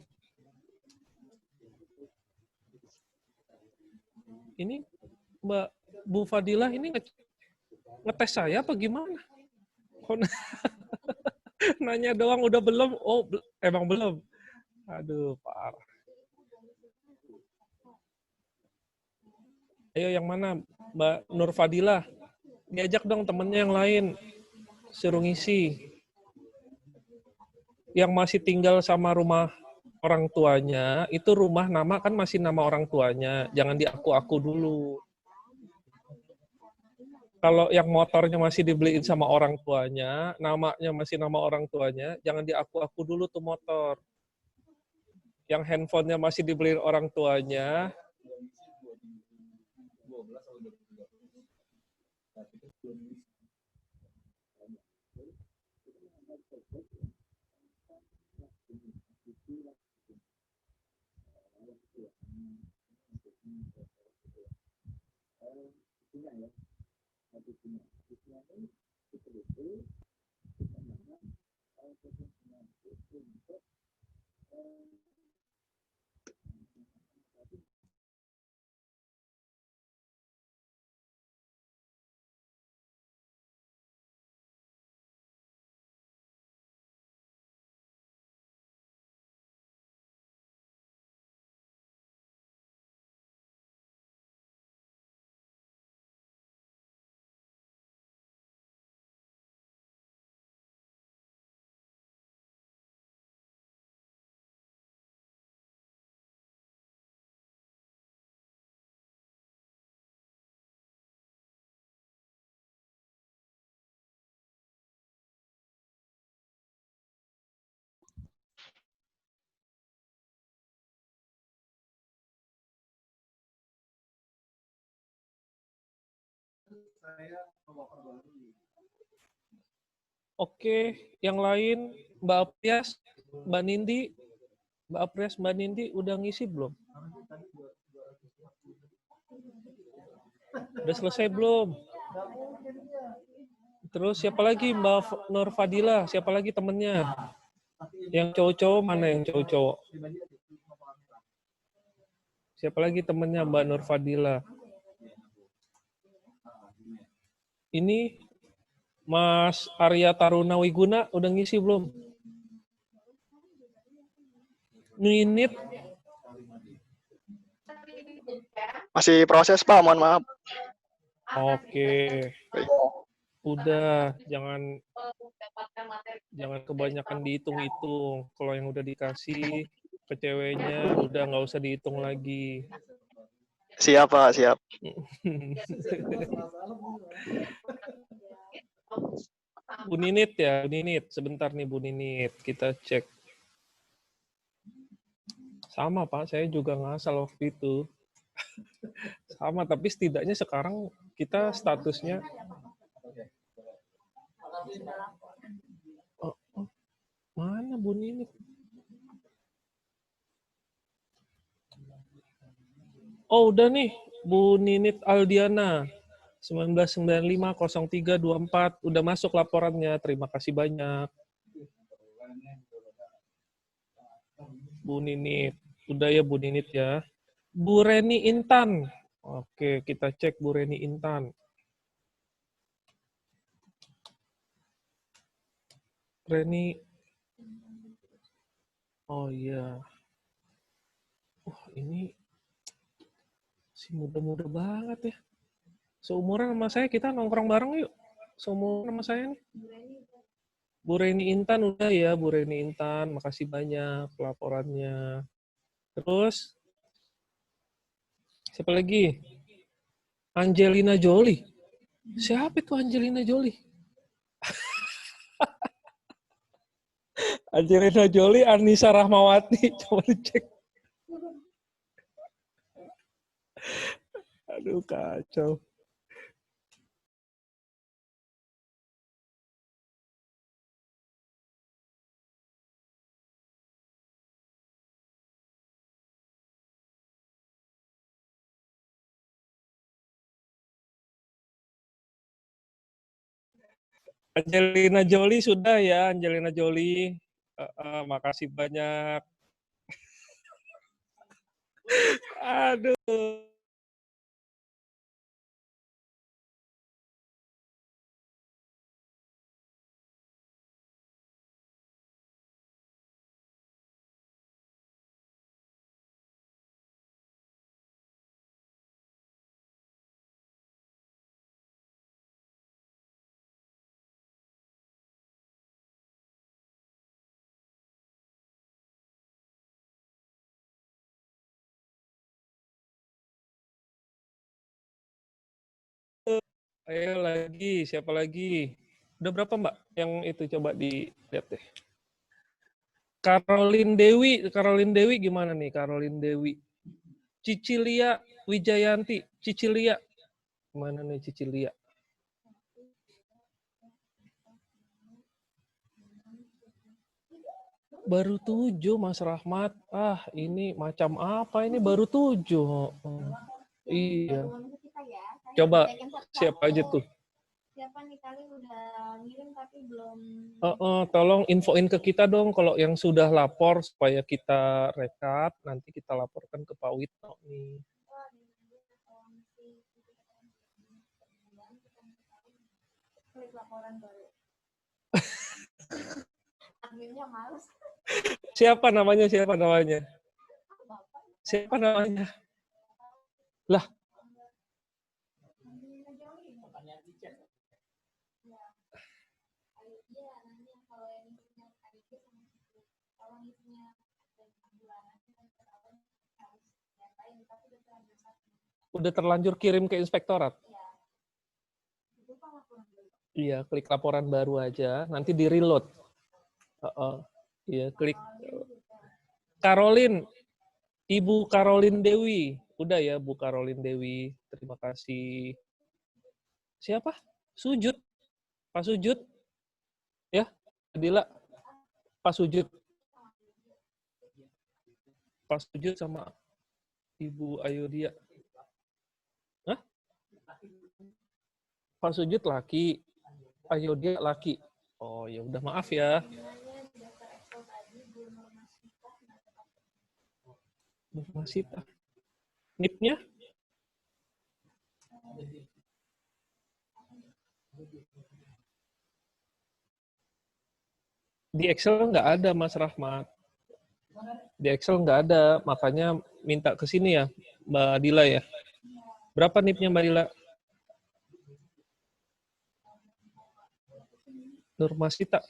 Ini Mbak Bu Fadilah ini ngetes saya apa gimana? Nanya doang udah belum? Oh, emang belum. Aduh, parah. Ayo yang mana? Mbak Nur Fadilah. Diajak dong temennya yang lain. Suruh ngisi. Yang masih tinggal sama rumah orang tuanya, itu rumah nama kan masih nama orang tuanya. Jangan diaku-aku dulu. Kalau yang motornya masih dibeliin sama orang tuanya, namanya masih nama orang tuanya, jangan diaku-aku dulu tuh motor. Yang handphonenya masih dibeliin orang tuanya, oke, yang lain Mbak Aprias, Mbak Nindi, Mbak Aprias, Mbak Nindi udah ngisi belum? Udah selesai belum? Terus siapa lagi Mbak Nur Fadilah? Siapa lagi temennya? Yang cowok-cowok mana yang cowok-cowok? Siapa lagi temennya Mbak Nur Fadilah? Ini Mas Arya Taruna Wiguna udah ngisi belum? Ninit. Masih proses, Pak. Mohon maaf. Oke. Udah, jangan kebanyakan dihitung-hitung. Kalau yang udah dikasih ke ceweknya, udah nggak usah dihitung lagi. Siap, Pak, siap. Bu Ninit ya, Bu Ninit. Sebentar nih Bu Ninit, kita cek. Sama Pak, saya juga ngasal waktu itu. Sama, tapi setidaknya sekarang kita statusnya... Mana Bu Ninit? Oh, udah nih, Bu Ninit Aldiana. 1995-0324. Udah masuk laporannya. Terima kasih banyak. Bu Ninit. Udah ya Bu Ninit ya. Bu Reni Intan. Oke, kita cek Bu Reni Intan. Reni. Oh iya. Wah, ini si muda-muda banget ya. Seumuran sama saya, kita nongkrong bareng yuk. Seumuran sama saya nih. Bu Reni Intan udah ya, Bu Reni Intan. Makasih banyak laporannya. Terus, siapa lagi? Angelina Jolie. Siapa itu Angelina Jolie? Angelina Jolie, Anissa Rahmawati. Coba dicek. Aduh, kacau. Angelina Jolie sudah ya, Angelina Jolie. Makasih banyak. Aduh. Ayo lagi, siapa lagi? Udah berapa Mbak yang itu coba dilihat deh. Caroline Dewi gimana nih Caroline Dewi? Cicilia Wijayanti, Cicilia. Gimana nih Cicilia? Baru 7 Mas Rahmat. Ah, ini macam apa ini baru 7. Iya. Coba siapa aja tuh? Siapa nih kali udah ngirim tapi belum. Tolong infoin ke kita dong kalau yang sudah lapor supaya kita rekap, nanti kita laporkan ke Pak Wito nih. Klik laporan baru. Adminnya males. Siapa namanya? Lah. Udah terlanjur kirim ke inspektorat? Iya, klik laporan baru aja, nanti di reload. Iya, klik. Caroline, Ibu Caroline Dewi. Udah ya, Bu Caroline Dewi. Terima kasih. Siapa? Sujud. Pak Sujud. Ya, Adila. Pak Sujud. Pak Sujud sama Ibu Ayodia. Hah? Pak Sujud laki. Ayodia laki. Oh, ya udah maaf ya. Masita. NIP-nya? Di Excel nggak ada, Mas Rahmat. Di Excel nggak ada, makanya minta ke sini ya, Mbak Dila ya. Berapa NIP-nya Mbak Dila? Nurmasita.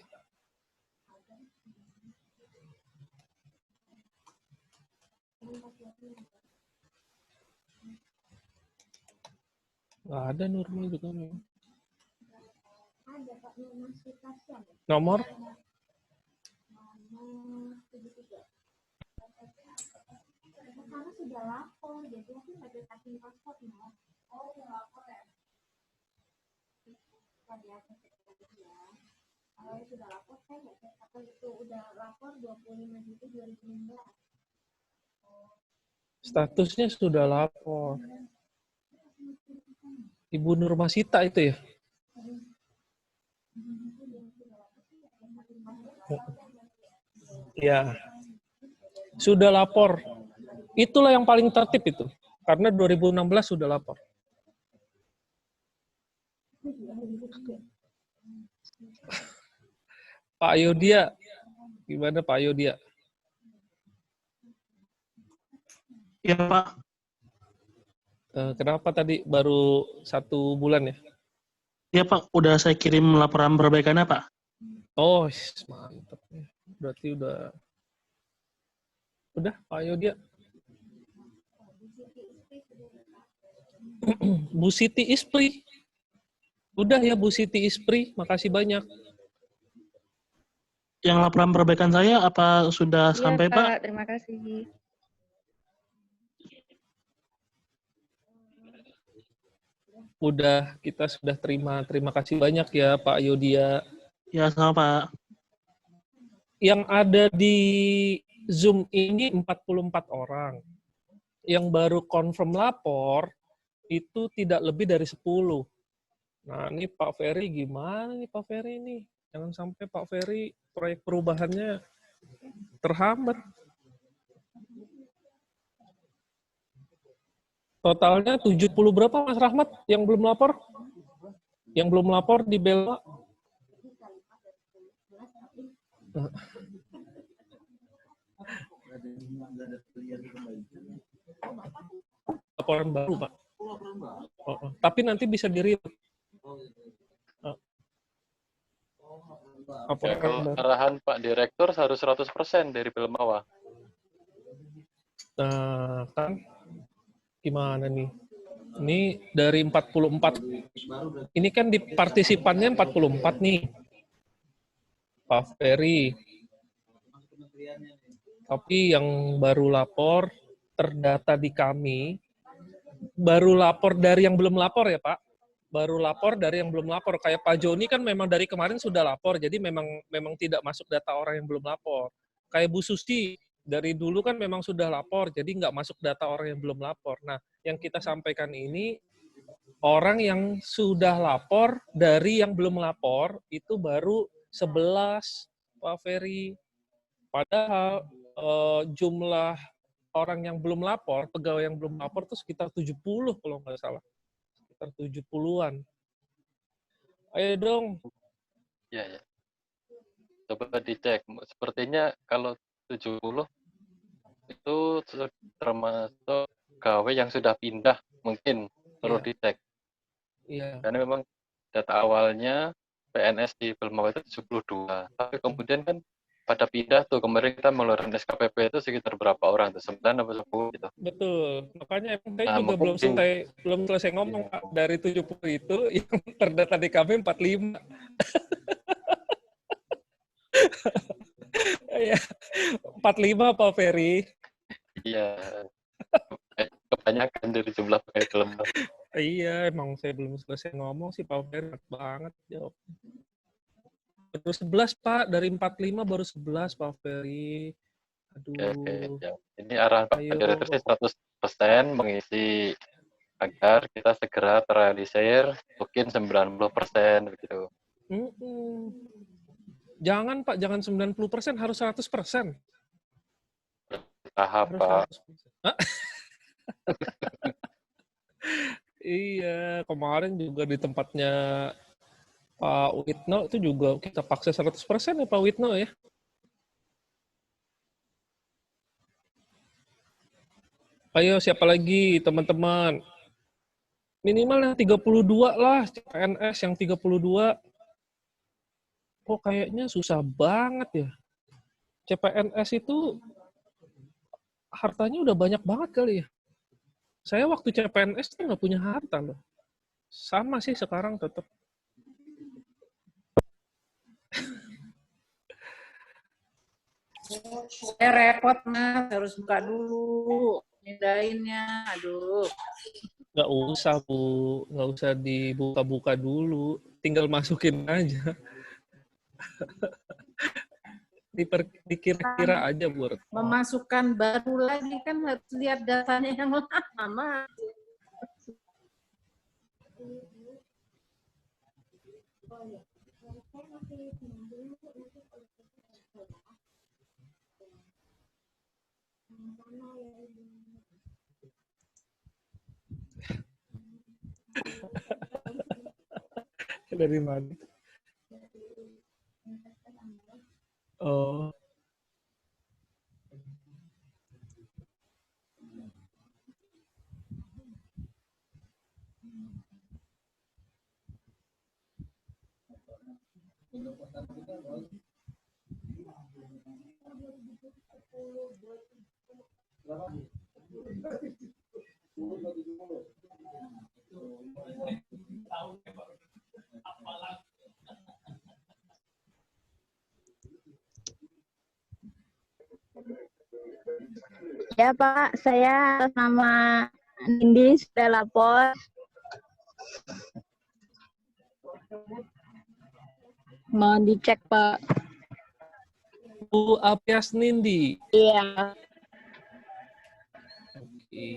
Nggak ada Nurma juga. Ada Pak Nurma Sukasyan. Nomor? Nomor 73. Karena sudah lapor, jadi aku nggak ada kasih paspor, no. Oh, udah lapor ya? Tadi aku cek tadi ya. Kalau sudah lapor, saya nggak cek apa itu udah lapor 25 Juli 2016. Statusnya sudah lapor. Ibu Nurmasita itu ya? Ya. Sudah lapor. Itulah yang paling tertib itu. Karena 2016 sudah lapor. Pak Yodia. Gimana Pak Yodia? Ya Pak. Kenapa tadi baru 1 bulan ya? Ya Pak, udah saya kirim laporan perbaikannya Pak. Oh, mantap. Berarti udah Pak Yodia. Bu Siti Ispri. Udah ya Bu Siti Ispri, makasih banyak. Yang laporan perbaikan saya apa sudah sampai Pak? Pak, terima kasih. Udah, kita sudah terima. Terima kasih banyak ya Pak Yodia. Ya, sama Pak. Yang ada di Zoom ini 44 orang. Yang baru confirm lapor, itu tidak lebih dari 10. Nah, ini Pak Ferry gimana nih Pak Ferry ini? Jangan sampai Pak Ferry proyek perubahannya terhambat. Totalnya 70 berapa Mas Rahmat yang belum lapor? Yang belum lapor di Belma? Laporan baru, Pak. Tapi nanti bisa di-real. Ya, kalau arahan Pak Direktur harus 100% dari Belmawa. Nah, kan gimana nih? Ini dari 44. Ini kan di partisipannya 44 nih. Pak Ferry. Tapi yang baru lapor terdata di kami, baru lapor dari yang belum lapor ya Pak? Baru lapor dari yang belum lapor. Kayak Pak Joni kan memang dari kemarin sudah lapor, jadi memang tidak masuk data orang yang belum lapor. Kayak Bu Susi, dari dulu kan memang sudah lapor, jadi nggak masuk data orang yang belum lapor. Nah, yang kita sampaikan ini, orang yang sudah lapor dari yang belum lapor, itu baru 11, Pak Ferry. Padahal jumlah orang yang belum lapor, pegawai yang belum lapor itu sekitar 70 kalau nggak salah. Sekitar 70-an. Ayo dong. Ya, ya. Coba dicek. Sepertinya kalau 70 itu termasuk pegawai yang sudah pindah, mungkin perlu dicek. Iya. Karena memang data awalnya PNS di Belmawa itu 72. Tapi kemudian kan pada pindah tuh, kemarin kita mengeluarkan SKPP itu sekitar berapa orang tuh? 9 atau 10 gitu. Betul. Makanya saya juga belum selesai ngomong Pak. Dari 70 itu yang terdata di kami 45. Ya, 45 Pak Ferry. Iya. Kebanyakan dari jumlah pegawai Belmawa. Iya, emang saya belum selesai ngomong sih Pak Ferry banget jawab. Baru 11 Pak, dari 45 baru 11 Pak Ferry. Aduh. Oke, ya. Ini arahan Pak Direktur sih 100% mengisi agar kita segera terrealisir mungkin 90% begitu. Jangan Pak, jangan 90%, harus 100%. Tahap Pak. Iya, kemarin juga di tempatnya Pak Witno itu juga kita paksa 100% ya Pak Witno ya. Ayo siapa lagi teman-teman? Minimal yang 32 lah, CPNS yang 32. Kok kayaknya susah banget ya. CPNS itu hartanya udah banyak banget kali ya. Saya waktu CPNS kan nggak punya harta loh. Sama sih sekarang tetap. Saya repot Mas, harus buka dulu mindahinnya. Aduh. Nggak usah, Bu. Nggak usah dibuka-buka dulu. Tinggal masukin aja. Dikira-kira aja, Bu. Memasukkan baru lagi kan harus lihat datanya yang lama. Dari mana? Oh. Ya Pak, saya atas nama Nindi sudah lapor. Mohon dicek Pak. Bu Apias Nindi. Iya. Oke,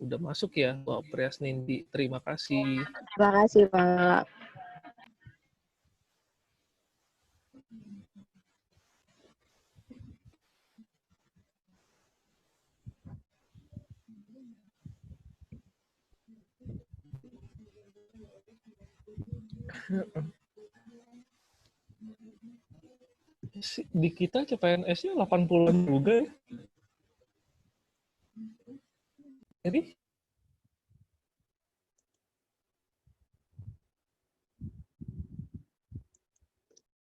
udah masuk ya Bu Apias Nindi. Terima kasih. Terima kasih Pak. Di kita CPNS-nya 80-an juga ya. Jadi